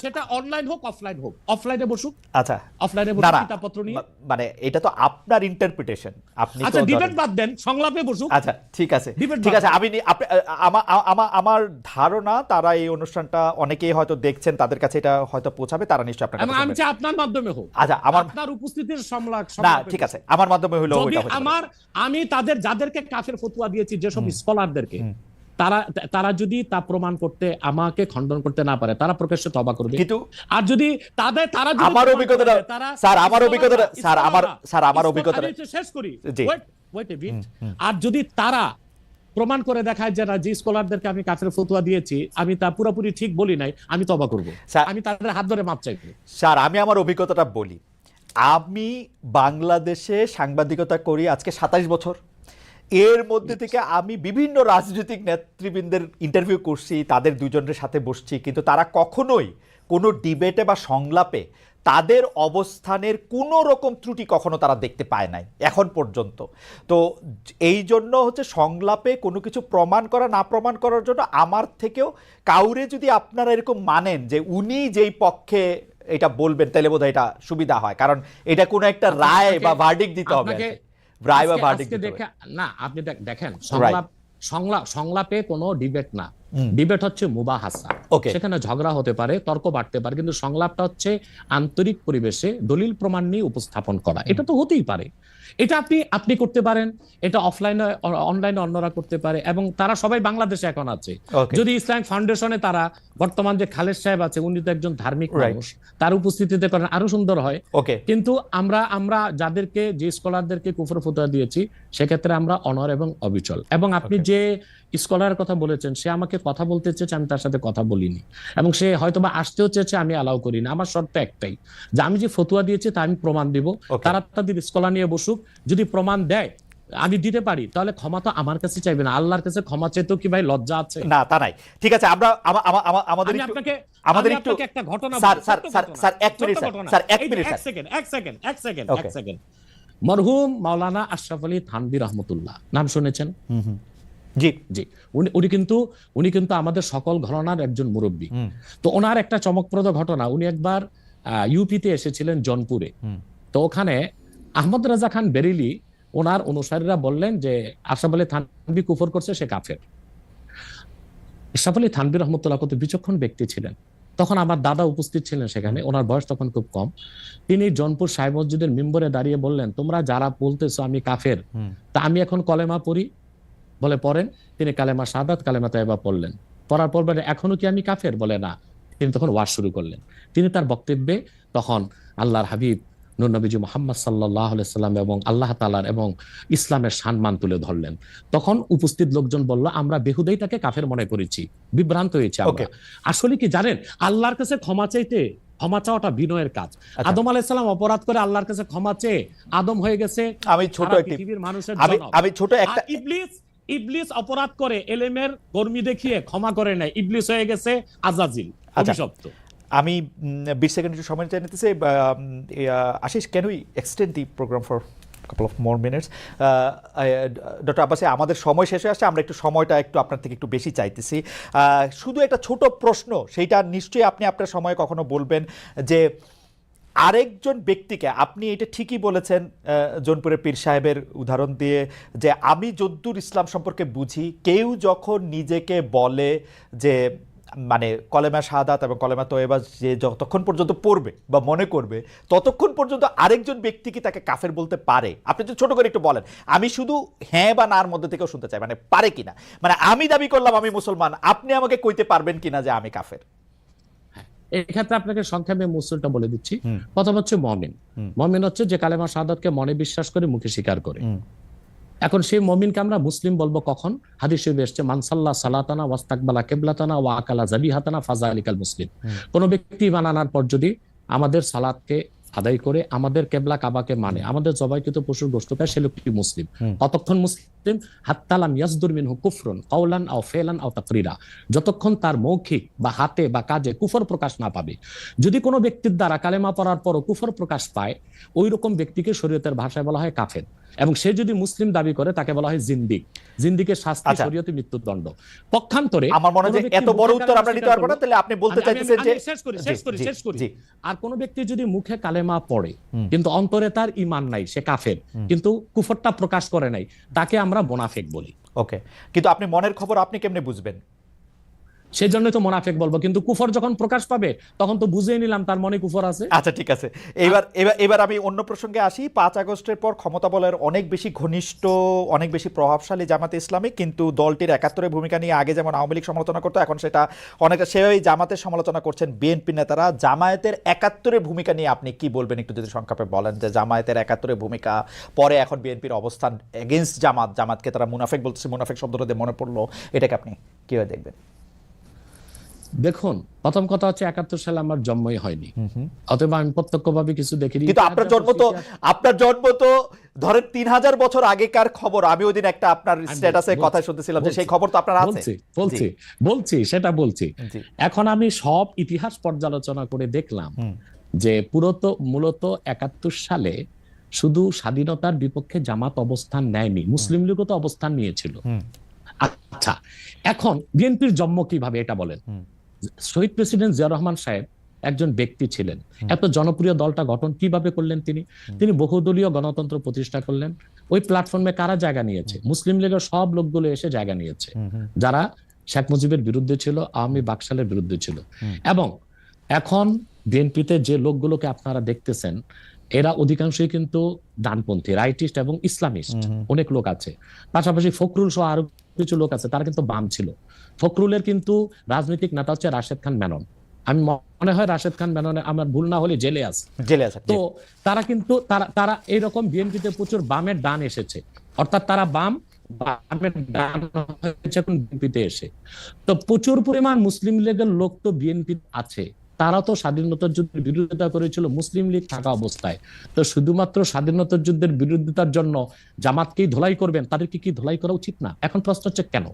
B: সেটা অনলাইন হোক অফলাইন হোক, অফলাইনে বসুক,
A: আচ্ছা
B: অফলাইনে বসুক কিতাবপত্র নিয়ে,
A: মানে এটা তো আপনার ইন্টারপ্রিটেশন, আপনি
B: আচ্ছা ডিবেট বাদ দেন, সংলাপে বসুক।
A: আচ্ছা ঠিক আছে, আমি আমার ধারণা তারা এই অনুষ্ঠানটা অনেকেই হয়তো দেখছেন, তাদের কাছে এটা হয়তো পৌঁছাবে, তারা নিশ্চয়ই আপনার কাছে,
B: আমি চাই আপনার মাধ্যমে হোক,
A: আচ্ছা
B: আপনার উপস্থিতির সংলাপ
A: না ঠিক আছে, আমার মাধ্যমে হলো,
B: আমি যাদেরকে কাফের ফতোয়া দিয়েছি, যেসব স্কলারদেরকে, তারা যদি তা প্রমাণ করতে, আমাকে খণ্ডন করতে না পারে, তারা প্রকাশ্যে তওবা করবে। কিন্তু আর যদি তারা
A: আমার অভিজ্ঞতা
B: শেষ করি, আর যদি তারা প্রমাণ করে দেখায় যে যে স্কলারদেরকে আমি কাফের ফতোয়া দিয়েছি আমি তা পুরোপুরি ঠিক বলি নাই, আমি তওবা করব, আমি তাদের হাত ধরে মাপ চাইব।
A: স্যার আমি আমার অভিজ্ঞতাটা বলি, আমি বাংলাদেশে সাংবাদিকতা করি আজকে 27 বছর। এর মধ্যে থেকে আমি বিভিন্ন রাজনৈতিক নেতৃবৃন্দের ইন্টারভিউ করছি, তাদের দুজনের সাথে বসছি, কিন্তু তারা কখনোই কোনো ডিবেটে বা সংলাপে তাদের অবস্থানের কোনো রকম ত্রুটি কখনো তারা দেখতে পায় নাই এখন পর্যন্ত। তো এই জন্য হচ্ছে সংলাপে কোনো কিছু প্রমাণ করা না প্রমাণ করার জন্য আমার থেকেও কাউরে যদি আপনারা এরকম মানেন যে উনি যেই পক্ষে এটা বলবেন, তাহলে বোধহয় এটা সুবিধা হয়, কারণ এটা কোনো একটা রায় বা ভার্ডিক্ট দিতে হবে
B: না। আপনি দেখেন, সংলাপে কোনো ডিবেট না, ডিবেট হচ্ছে মুবাহাসা, সেখানে ঝগড়া হতে পারে, তর্ক বাড়তে পারে, কিন্তু সংলাপটা হচ্ছে আন্তরিক পরিবেশে দলিল প্রমাণ নিয়ে উপস্থাপন করা, এটা তো হতেই পারে। এটা আপনি করতে পারেন, এটা অফলাইনে অনলাইনে অন্যরা করতে পারে, এবং তারা সবাই বাংলাদেশে এখন আছে। যদি ইসলামিক ফাউন্ডেশনে তারা বর্তমান যে খালেদ সাহেব আছে, উনি তো একজন ধার্মিক মানুষ, তার উপস্থিতিতে করেন আরো সুন্দর হয়। কিন্তু আমরা যাদেরকে, যে স্কলারদেরকে কুফর ফতোয়া দিয়েছি, সেক্ষেত্রে আমরা অনর এবং অবিচল। এবং আপনি যে স্কলারের কথা বলেছেন, সে আমাকে কথা বলতে চেয়েছে, আমি তার সাথে কথা বলিনি, এবং সে হয়তো বা আসতেও চেয়েছে, আমি অ্যালাউ করিনি। আমার শর্ত একটাই, যে আমি যে ফতোয়া দিয়েছি তা আমি প্রমাণ দিব, তারা তাদের স্কলার নিয়ে বসুক, যদি প্রমাণ দেয় আমি দিতে পারি, তাহলে ক্ষমা তো আমার কাছে চাইবে না, আল্লাহর কাছে ক্ষমা চাইতেও কি ভাই লজ্জা আছে?
A: না তা নাই, ঠিক আছে। আমরা আমাদের একটু
B: একটা ঘটনা,
A: স্যার এক সেকেন্ড।
B: মরহুম মাওলানা আশরাফ আলী থানভী রহমতুল্লাহ, নাম শুনেছেন?
A: জি
B: জি, উনি কিন্তু আমাদের সকল ঘরানার একজন মুরব্বী। তো ওনার একটা চমকপ্রদ ঘটনা, উনি একবার ইউপিতে এসেছিলেন জনপুরে। তো ওখানে আহমদ রাজা খান বেরেলি, ওনার অনুসারীরা বললেন যে আশরাফ আলী থানভী কুফর করছে, সে কাফের। আশরাফ আলী থানভী রহমতুল্লাহ কত বিচক্ষণ ব্যক্তি ছিলেন। তখন আমার দাদা উপস্থিত ছিলেন সেখানে, ওনার বয়স তখন খুব কম। তিনি জৌনপুর সাহেব মসজিদের মিম্বরে দাঁড়িয়ে বললেন, তোমরা যারা বলতেছো আমি কাফের, তা আমি এখন কলেমা পড়ি। বলে পড়েন। তিনি কালেমা শাহাদাত কালেমা তাইবা পড়লেন। পড়ার পর বলে এখনো কি আমি কাফের? বলে না। তিনি তখন ওয়াজ শুরু করলেন। তিনি তার বক্তব্যে তখন আল্লাহর হাবিব নূর নবীজি মুহাম্মদ সাল্লাল্লাহু আলাইহি সাল্লাম এবং আল্লাহ তাআলার এবং ইসলামের সম্মান তুলে ধরলেন। তখন উপস্থিত লোকজন বলল, আমরা বেহুদাই তাকে কাফের মনে করেছি, বিভ্রান্ত হয়েছে আমরা। আসলে কি জানেন, আল্লাহর কাছে ক্ষমা চাইতে, ক্ষমা চাওয়াটা বিনয়ের কাজ। আদম আলাইহিস সালাম অপরাধ করে আল্লাহর কাছে ক্ষমা চেয়ে আদম হয়ে গেছে
A: আমি ছোট একটি
B: পৃথিবীর মানুষের
A: আমি ছোট একটা
B: ইবলিস অপরাধ করে এলেমের কর্মী দেখিয়ে ক্ষমা করে নাই, ইবলিস হয়ে গেছে আজাজিল, অভিশপ্ত।
A: আমি 20 সেকেন্ড একটু সময় চাই নিতেছি। Ashish, can we extend the programme for couple of more minutes? Doctor Abbasi, আমাদের সময় শেষ হয়ে আসছে, আমরা একটু সময়টা একটু আপনার থেকে একটু বেশি চাইতেছি। শুধু একটা ছোট প্রশ্ন, সেইটা নিশ্চয়ই আপনি আপনার সময় কখনো বলবেন, যে আরেকজন ব্যক্তিকে, আপনি এটা ঠিকই বলেছেন জৌনপুরের পীর সাহেবের উদাহরণ দিয়ে, যে আমি যদ্দূর ইসলাম সম্পর্কে বুঝি, কেউ যখন নিজেকে বলে যে মানে কলেমা শাহাদাত এবং কলেমা তয়বা যে যতক্ষণ পর্যন্ত পড়বে বা মনে করবে, ততক্ষণ পর্যন্ত আরেকজন ব্যক্তি কি তাকে কাফের বলতে পারে? আপনি যদি ছোট করে একটু বলেন, আমি শুধু হ্যাঁ বা নার মধ্যে থেকেও শুনতে চাই, মানে পারে কিনা। মানে আমি দাবি করলাম আমি মুসলমান, আপনি আমাকে কইতে পারবেন কিনা যে আমি কাফের?
B: এক্ষেত্রে আপনাকে সংক্ষেপে মূলটা বলে দিচ্ছি। প্রথম হচ্ছে মুমিন। মুমিন হচ্ছে যে কালেমা শাহাদাতকে মনে বিশ্বাস করে, মুখে স্বীকার করে। এখন সেই মুমিনকে আমরা মুসলিম বলবো কখন? হাদিস শরীফে এসেছে, মান সাল্লা সালাতানা ওয়াস্তাকবালা কিবলাতানা ওয়া আকালা যাবিহাতানা ফাযালিকাল মুসলিম। কোন ব্যক্তি ঈমান আনার পর যদি আমাদের সালাতকে আদায় করে, আমাদের কেবলা কাবাকে মানে, আমাদের জবাইকৃত পশুর গোশত খায়, সে লোকটি মুসলিম। কতক্ষণ মুসলিম? হাত্তা লাম ইয়াসদুর মিনহু কুফরুন কাওলান আও ফিলান আও তাকরিরা, যতক্ষণ তার মৌখিক বা হাতে বা কাজে কুফর প্রকাশ না পাবে। যদি কোনো ব্যক্তির দ্বারা কালেমা পড়ার পরও কুফর প্রকাশ পায়, ওই রকম ব্যক্তিকে শরীয়তের ভাষায় বলা হয় কাফের। এবং সে যদি মুসলিম দাবি করে, তাকে বলা হয় জিন্দিক। জিন্দিকের শাস্তি শরীয়তে মৃত্যুদণ্ড। পক্ষান্তরে
A: আমার মনে হয় এত বড় উত্তর আমরা দিতে পারবো না, তাহলে আপনি বলতে চাইতেছেন যে
B: শেষ করি। আর কোন ব্যক্তি যদি মুখে কালেমা পড়ে কিন্তু অন্তরে তার ঈমান নাই, সে কাফের, কিন্তু কুফরটা প্রকাশ করে নাই, তাকে আমরা মুনাফিক বলি।
A: ওকে, কিন্তু আপনি মনের খবর আপনি কেমনে বুঝবেন?
B: সেই জন্য তো মুনাফিক বলবো, কিন্তু কুফর যখন প্রকাশ পাবে তখন তো বুঝেই নিলাম তার মনে কুফর আছে।
A: আচ্ছা, ঠিক আছে। এবার আমি অন্য প্রসঙ্গে আসি। 5 আগস্টের পর ক্ষমতা বলের অনেক বেশি ঘনিষ্ঠ, অনেক বেশি প্রভাবশালী জামাতে ইসলামী, কিন্তু দলটির 71-এর ভূমিকা নিয়ে আগে যেমন আওয়ামী লীগ সমালোচনা করতো, এখন সেটা অনেকটা সেভাবেই জামাতের সমালোচনা করছেন বিএনপি নেতারা। জামায়াতের 71-এর ভূমিকা নিয়ে আপনি কি বলবেন, একটু যদি সংক্ষেপে বলেন, যে জামায়াতের 71-এর ভূমিকা পরে এখন বিএনপির অবস্থান এগেইনস্ট জামাতকে তারা মুনাফিক বলতেছে, মুনাফিক শব্দটা দিয়ে মনে পড়লো, এটাকে আপনি কিভাবে দেখবেন?
B: দেখুন, প্রথম কথা হচ্ছে 71 সালে আমার জন্মই হয়নি, অতএব আমি প্রত্যক্ষভাবে কিছু দেখিনি।
A: কিন্তু আপনার জন্ম তো ধরেন 3000 বছর আগেকার খবর। আমি ওইদিন একটা আপনার স্ট্যাটাসে কথা শুনতেছিলাম যে সেই খবর তো আপনার আছে।
B: সেটা বলছি। এখন আমি সব ইতিহাস পর্যালোচনা করে দেখলাম যে মূলত 71 সালে শুধু স্বাধীনতার বিপক্ষে জামাত অবস্থান নেয়নি, মুসলিম লীগও তো অবস্থান নিয়েছিল। আচ্ছা, এখন বিএনপির জন্ম কিভাবে এটা বলেন। শহীদ প্রেসিডেন্ট জিয়া রহমান সাহেব একজন ব্যক্তি ছিলেন। এত জনপ্রিয় দলটা গঠন কিভাবে করলেন? তিনি বহুদলীয় গণতন্ত্র প্রতিষ্ঠা করলেন। ওই প্ল্যাটফর্মে কারা জায়গা নিয়েছে? মুসলিম লীগের সব লোকগুলো এসে জায়গা নিয়েছে, যারা শেখ মুজিবের বিরুদ্ধে ছিল, আওয়ামী বাকশালের বিরুদ্ধে ছিল। এবং এখন বিএনপিতে যে লোকগুলোকে আপনারা দেখতেছেন, এরা অধিকাংশই কিন্তু ডানপন্থী, রাইটিস্ট এবং ইসলামিস্ট অনেক লোক আছে। পাশাপাশি ফখরুল সহ আরো কিছু লোক আছে, তারা কিন্তু বাম ছিল। ফখরুলের কিন্তু রাজনৈতিক নেতা হচ্ছে রাশেদ খান মেনন। আমি মনে হয় রাশেদ খান মেননে, আমার ভুল না হলে জেলে আছে। তো তারা কিন্তু তারা এইরকম বিএনপিতে প্রচুর বামের ডান এসেছে, অর্থাৎ তারা বামের ডান হয়েছে এখন বিএনপিতে এসে। তো প্রচুর পরিমাণ মুসলিম লীগের লোক তো বিএনপি আছে, তারা তো স্বাধীনতার যুদ্ধের বিরোধিতা করেছিল মুসলিম লীগ থাকা অবস্থায়। তো শুধুমাত্র স্বাধীনতার যুদ্ধের বিরোধিতার জন্য জামাতকেই ধোলাই করবেন? তাদেরকে কি ধোলাই করা উচিত না? এখন প্রশ্ন হচ্ছে কেন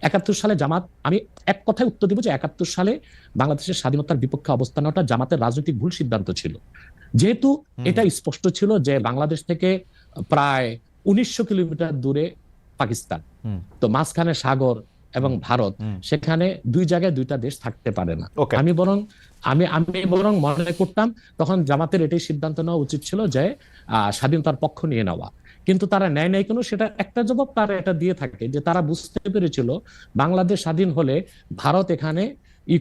B: 71 সালে জামাত, আমি এক কথায় উত্তর দিব যে 71 সালে বাংলাদেশের স্বাধীনতার বিপক্ষে অবস্থান নেওয়াটা জামাতের রাজনৈতিক ভুল সিদ্ধান্ত ছিল। যেহেতু এটা স্পষ্ট ছিল যে বাংলাদেশ থেকে প্রায় 1900 কিলোমিটার দূরে পাকিস্তান, তো মাঝখানে সাগর এবং ভারত, সেখানে দুই জায়গায় দুইটা দেশ থাকতে পারে না। আমি বরং মনে করতাম তখন জামাতের এটাই সিদ্ধান্ত নেওয়া উচিত ছিল যে স্বাধীনতার পক্ষ নিয়ে নেওয়া। কিন্তু তারা নেয় নাই কোনো, সেটা একটা জবাব তারা এটা দিয়ে থাকে যে তারা বুঝতে পেরেছিল বাংলাদেশ স্বাধীন হলে ভারত এখানে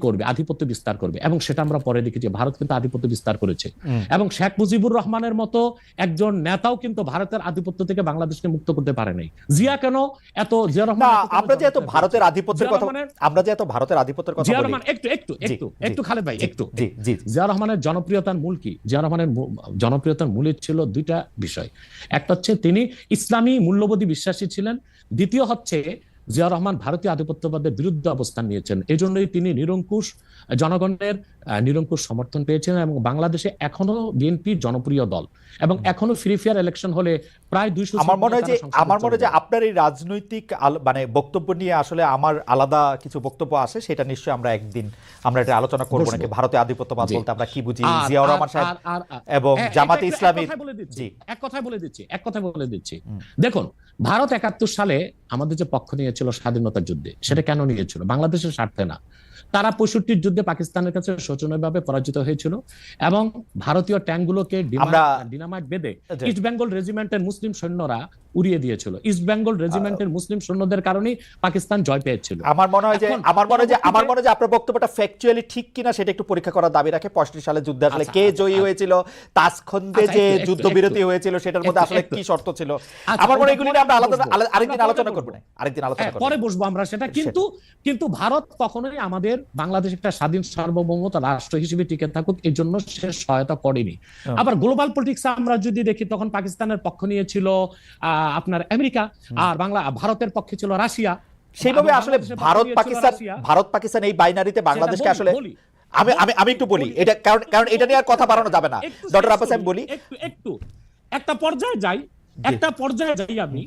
B: করবে, আধিপত্য বিস্তার করবে, এবং সেটা আমরা পরে দেখেছি ভারত কিন্তু আধিপত্য বিস্তার করেছে। এবং শেখ মুজিবুর রহমানের মতো একজন নেতাও কিন্তু ভারতের আধিপত্য থেকে বাংলাদেশকে মুক্ত করতে পারে নাই। জিয়া কেন এত, জিয়া রহমান
A: আমরা যে এত ভারতের আধিপত্যের কথা, আমরা যে এত ভারতের আধিপত্যের কথা
B: জিয়া
A: বলি,
B: রহমান একটু খালেদ ভাই একটু,
A: জি জি,
B: জিয়া রহমানের জনপ্রিয়তার মূল কি? জিয়া রহমানের জনপ্রিয়তার মূলে ছিল দুইটা বিষয়। একটা হচ্ছে তিনি ইসলামী মূল্যবোধী বিশ্বাসী ছিলেন, দ্বিতীয় হচ্ছে জিয়া রহমান ভারতীয় আধিপত্যবাদের বিরুদ্ধে অবস্থান নিয়েছেন, এই জন্যই তিনি নিরঙ্কুশ জনগণের নিরঙ্কুশ সমর্থন পেয়েছেন, এবং বাংলাদেশে এখনো বিএনপি জনপ্রিয় দল, এবং এখনো ফ্রি ফেয়ার ইলেকশন হলে প্রায় 200।
A: আমার মনে হয় যে আপনার এই রাজনৈতিক মানে বক্তব্য নিয়ে আসলে আমার আলাদা কিছু বক্তব্য আসে, সেটা নিশ্চয়ই আমরা একদিন আমরা এটা আলোচনা করবো নাকি, ভারতীয় আধিপত্যবাদ বলতে আমরা কি বুঝি, জিয়াউর রহমান সাহেব এবং জামাতে ইসলামী। জি,
B: এক কথা বলে দিচ্ছি। দেখুন, ভারত 71 সালে আমাদের যে পক্ষ নিয়েছিল স্বাধীনতার যুদ্ধে, সেটা কেন নিয়েছিল? বাংলাদেশের স্বার্থে না। তারা 65 যুদ্ধে পাকিস্তানের কাছে শোচনীয়ভাবে পরাজিত হয়েছিল, এবং ভারতীয় ট্যাঙ্কগুলোকে ডিনামাইট বেঁধে ইস্ট বেঙ্গল রেজিমেন্টের মুসলিম সৈন্যরা উড়িয়ে দিয়েছিল। ইস্ট বেঙ্গল রেজিমেন্টের মুসলিম সৈন্যদের কারণেই পাকিস্তান জয় পেয়েছিল।
A: আমার মনে হয় যে আপনার বক্তব্যটা ফ্যাকচুয়ালি ঠিক কিনা সেটা একটু পরীক্ষা করার দাবি রাখে। 65 সালে যুদ্ধে আসলে কে জয়ী হয়েছিল, তাসখন্দে যে যুদ্ধবিরতি হয়েছিল সেটার মধ্যে আসলে কি শর্ত ছিল, আমার মনে হয় এগুলি নিয়ে আমরা আরেকদিন আলোচনা করব না,
B: পরে বসবো আমরা সেটা। কিন্তু ভারত কখনোই আমাদের বাংলাদেশ একটা স্বাধীন সার্বভৌমত্ব রাষ্ট্র হিসেবে টিকে থাকুক এই জন্য সে সহায়তা করেনি। আবার গ্লোবাল পলিটিক্স আমরা যদি দেখি, তখন পাকিস্তানের পক্ষ নিয়েছিল আপনার আমেরিকা, আর ভারতের পক্ষে ছিল রাশিয়া।
A: সেইভাবে আসলে ভারত পাকিস্তান এই বাইনারিতে বাংলাদেশকে আসলে আমি একটু বলি এটা, কারণ এটা নিয়ে আর কথা বাড়ানো যাবে না। ডক্টর আব্বাস, আমি বলি
B: একটু একটা পর্যায়ে যাই আমি।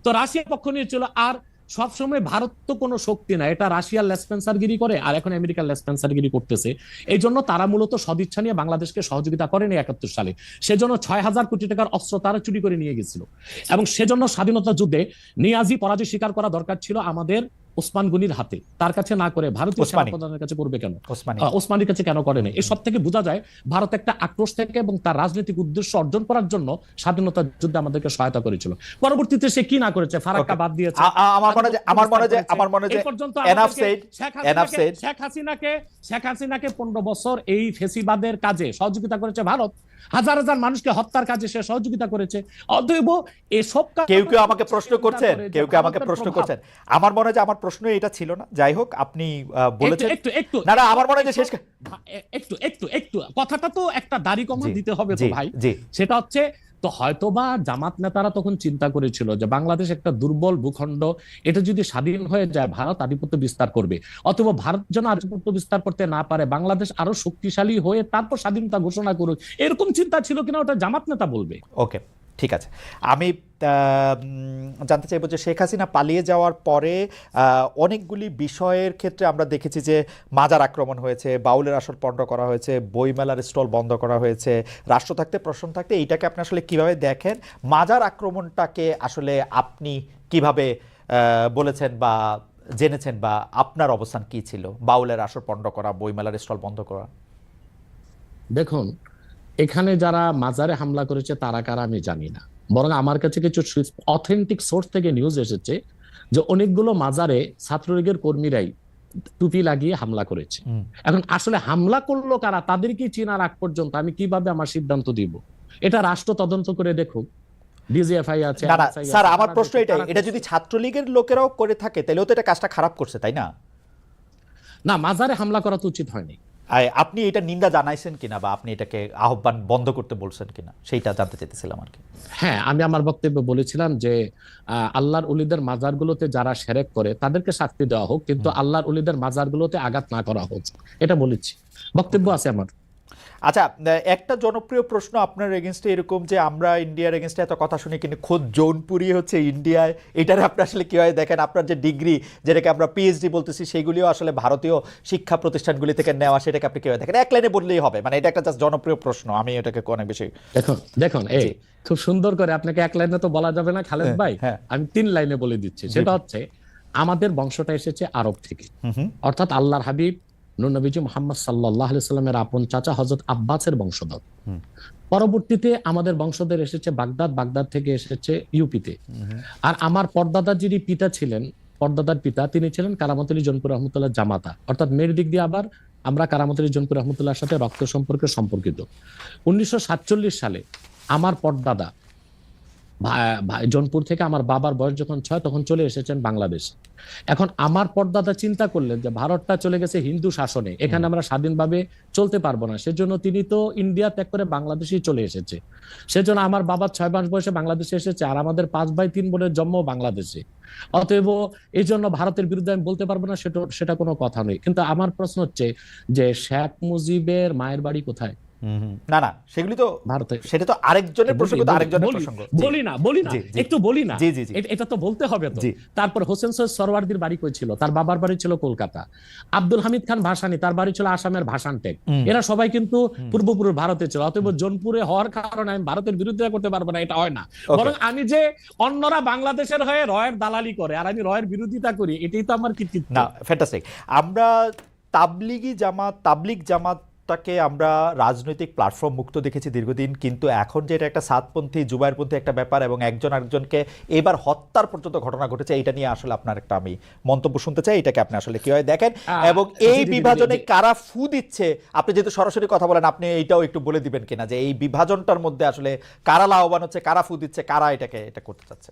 B: তো রাশিয়ার পক্ষ নিয়েছিল, আর সবসময় ভারত তো কোনো শক্তি না, এটা রাশিয়ার লেসপেন্সারগিরি করে, আর এখন আমেরিকার লেসপেন্সারগিরি করতেছে। এই জন্য তারা মূলত সদিচ্ছা নিয়ে বাংলাদেশকে সহযোগিতা করেনি 71 সালে। সেজন্য 6000 কোটি টাকার অস্ত্র তারা চুরি করে নিয়ে গেছিল, এবং সেজন্য স্বাধীনতা যুদ্ধে নিয়াজি পরাজয় স্বীকার করা দরকার ছিল আমাদের ওসমান গনির হাতে, তার কাছে না করে ভারতীয় সেনাপ্রধানের কাছে করবে কেন, ওসমানীর কাছে কেন করে না? এসব থেকে বোঝা যায় ভারত একটা আক্রোশ থেকে এবং তার রাজনৈতিক উদ্দেশ্য অর্জন করার জন্য স্বাধীনতা যুদ্ধে আমাদেরকে সহায়তা করেছিল। পরবর্তীতে সে কি না করেছে, ফারাক্কা বাদ দিয়েছে।
A: আমার মনে হয়
B: শেখ হাসিনাকে 15 বছর এই ফেসিবাদের কাজে সহযোগিতা করেছে ভারত, হাজার হাজার মানুষকে হত্যার কাজে সে সহযোগিতা করেছে। অতএব এসব
A: কেউ আমাকে প্রশ্ন করছেন, আমার মনে হয় যে আমার প্রশ্ন এটা ছিল না। যাই হোক, আপনি বলেছেন না, আমার মনে হয় যে শেষ
B: একটু কথাটা তো একটা দাড়ি কমা দিতে হবে তো ভাই। সেটা হচ্ছে, তো হয়তোবা জামাত নেতারা তখন চিন্তা করেছিল যে বাংলাদেশ একটা দুর্বল ভূখণ্ড, এটা যদি স্বাধীন হয়ে যায় ভারত আধিপত্য বিস্তার করবে, অথবা ভারত যেন আধিপত্য বিস্তার করতে না পারে, বাংলাদেশ আরো শক্তিশালী হয়ে তারপর স্বাধীনতা ঘোষণা করুক, এরকম চিন্তা ছিল কিনা ওটা জামাত নেতা বলবে।
A: ওকে, ঠিক আছে। আমি জানতে চাইব যে শেখ হাসিনা পালিয়ে যাওয়ার পরে অনেকগুলি বিষয়ের ক্ষেত্রে আমরা দেখেছি যে মাজার আক্রমণ হয়েছে, বাউলের আসর পণ্ড করা হয়েছে, বইমেলার স্টল বন্ধ করা হয়েছে, রাষ্ট্র থাকতে প্রশ্ন থাকতে, এইটাকে আপনি আসলে কিভাবে দেখেন? মাজার আক্রমণটাকে আসলে আপনি কিভাবে বলেছেন বা জেনেছেন, বা আপনার অবস্থান কি ছিল? বাউলের আসর পণ্ড করা, বইমেলার স্টল বন্ধ করা।
B: দেখুন, এখানে যারা মাজারে হামলা করেছে তারা কারা আমি জানি না, বরং আমার কাছে কিছু অথেন্টিক সোর্স থেকে নিউজ এসেছে যে অনেকগুলো মাজারে ছাত্রলীগের কর্মীরাই টুপি লাগিয়ে হামলা করেছে। এখন আসলে হামলা করলো কারা, তাদেরকে চেনার আগ পর্যন্ত আমি কিভাবে আমার সিদ্ধান্ত দিব? এটা রাষ্ট্র তদন্ত করে দেখুক। ডিজিএফআই আছে।
A: স্যার, আমার প্রশ্ন এটাই, এটা যদি ছাত্রলীগের লোকেরাও করে থাকে তাহলেও তো এটা কাজটা খারাপ করছে, তাই না?
B: না, মাজারে হামলা করা তো উচিত হয়নি।
A: আপনি এটা নিন্দা জানাইছেন কিনা, বা আপনি এটাকে আহ্বান বন্ধ করতে বলছেন কিনা, সেইটা জানতে চাইতেছিলাম আর কি।
B: হ্যাঁ, আমি আমার বক্তব্যে বলেছিলাম যে আল্লাহর ওলিদের মাজারগুলোতে যারা শিরক করে তাদেরকে শাস্তি দেওয়া হোক, কিন্তু আল্লাহর ওলিদের মাজারগুলোতে আঘাত না করা হোক, এটা বলেছি, বক্তব্য আছে আমার।
A: আচ্ছা, একটা জনপ্রিয় প্রশ্ন আপনার এগেনস্টে এরকম যে আমরা ইন্ডিয়ার এগেনস্টে এত কথা শুনি, কিন্তু খোদ জৌনপুরি হচ্ছে ইন্ডিয়ায়, এটার আপনি আসলে কীভাবে দেখেন? আপনার যে ডিগ্রি, যেটাকে আমরা পিএইচডি বলতেছি, সেইগুলিও আসলে ভারতীয় শিক্ষা প্রতিষ্ঠানগুলি থেকে নেওয়া, সেটাকে আপনি কীভাবে দেখেন? এক লাইনে বললেই হবে, মানে এটা একটা জাস্ট জনপ্রিয় প্রশ্ন, আমি এটাকে অনেক বেশি।
B: দেখুন এই খুব সুন্দর করে, আপনাকে এক লাইনে তো বলা যাবে না খালেদ ভাই, আমি 3 লাইনে বলে দিচ্ছি। সেটা হচ্ছে, আমাদের বংশটা এসেছে আরব থেকে, অর্থাৎ আল্লাহর হাবিব নূর নবীজি মুহাম্মদ সাল্লাল্লাহু আলাইহি সাল্লামের আপন চাচা হযরত আব্বাসের বংশধর। পরবর্তীতে আমাদের বংশধর এসেছে বাগদাদ, বাগদাদ থেকে এসেছে ইউপিতে। আর আমার পরদাদা যিনি পিতা ছিলেন, পরদাদার পিতা, তিনি ছিলেন কারামত আলী জনপুর রহমতুল্লাহ জামাতা, অর্থাৎ মেয়ের দিক দিয়ে আবার আমরা কারামত আলী জনপুর রহমতুল্লাহর সাথে রক্ত সম্পর্কে সম্পর্কিত। 1947 সালে আমার পরদাদা জনপুর থেকে, আমার বাবার বয়স যখন 6 তখন চলে এসেছেন বাংলাদেশ। এখন আমার পরদাদা চিন্তা করলেন যে ভারতটা চলে গেছে হিন্দু শাসনে, এখানে আমরা স্বাধীনভাবে চলতে পারবো না, সেজন্য তিনি তো ইন্ডিয়া ত্যাগ করে বাংলাদেশেই চলে এসেছে। সেজন্য আমার বাবা 6 মাস বয়সে বাংলাদেশে এসেছে, আর আমাদের 5 ভাই 3 বোনের জন্ম বাংলাদেশে। অতএব এই জন্য ভারতের বিরুদ্ধে আমি বলতে পারবো না, সেটা কোনো কথা নয়। কিন্তু আমার প্রশ্ন হচ্ছে যে শেখ মুজিবের মায়ের বাড়ি কোথায়?
A: না না, সেগুলি তো
B: ভারতে।
A: সেটা তো আরেকজনের প্রসঙ্গ, তো আরেকজনের প্রসঙ্গ।
B: বলি না একটু বলি না,
A: জি জি জি
B: এটা তো বলতে হবে তো।
A: জি।
B: তারপর হোসেন সৈয়দ সরওয়ার্দির বাড়ি কই ছিল? তার বাবার বাড়ি ছিল কলকাতা। আব্দুল হামিদ খান ভাসানী, তার বাড়ি ছিল আসামের ভাসানটেক। এরা সবাই কিন্তু পূর্বপুরুষ ভারতে ছিল। অতএব জোনপুরে হওয়ার কারণে আমি ভারতের বিরুদ্ধে করতে পারবো না, এটা হয় না। বরং আমি যে অন্যরা বাংলাদেশের হয়ে রয়ের দালালি করে আর আমি রয়ের বিরোধিতা করি, এটাই তো আমার কৃতিত্ব।
A: না, ফ্যান্টাস্টিক। আমরা তাবলিগ জামাতটাকে আমরা রাজনৈতিক প্ল্যাটফর্ম মুক্ত দেখেছি দীর্ঘদিন, কিন্তু এখন যে এটা একটা সাতপন্থী জুবাইরপন্থী একটা ব্যাপার এবং একজন আরেকজনকে এবার হত্যার পর্যন্ত ঘটনা ঘটেছে, এটা নিয়ে আসলে আপনার একটা আমি মন্তব্য শুনতে চাই। এটাকে আপনি আসলে কিভাবে দেখেন এবং এই বিভাজনে কারা ফু দিচ্ছে? আপনি যেহেতু সরাসরি কথা বলেন, আপনি এইটাও একটু বলে দিবেন কিনা যে এই বিভাজনটার মধ্যে আসলে কারা লাভবান হচ্ছে, কারা ফু দিচ্ছে, কারা এটা করতে চাচ্ছে?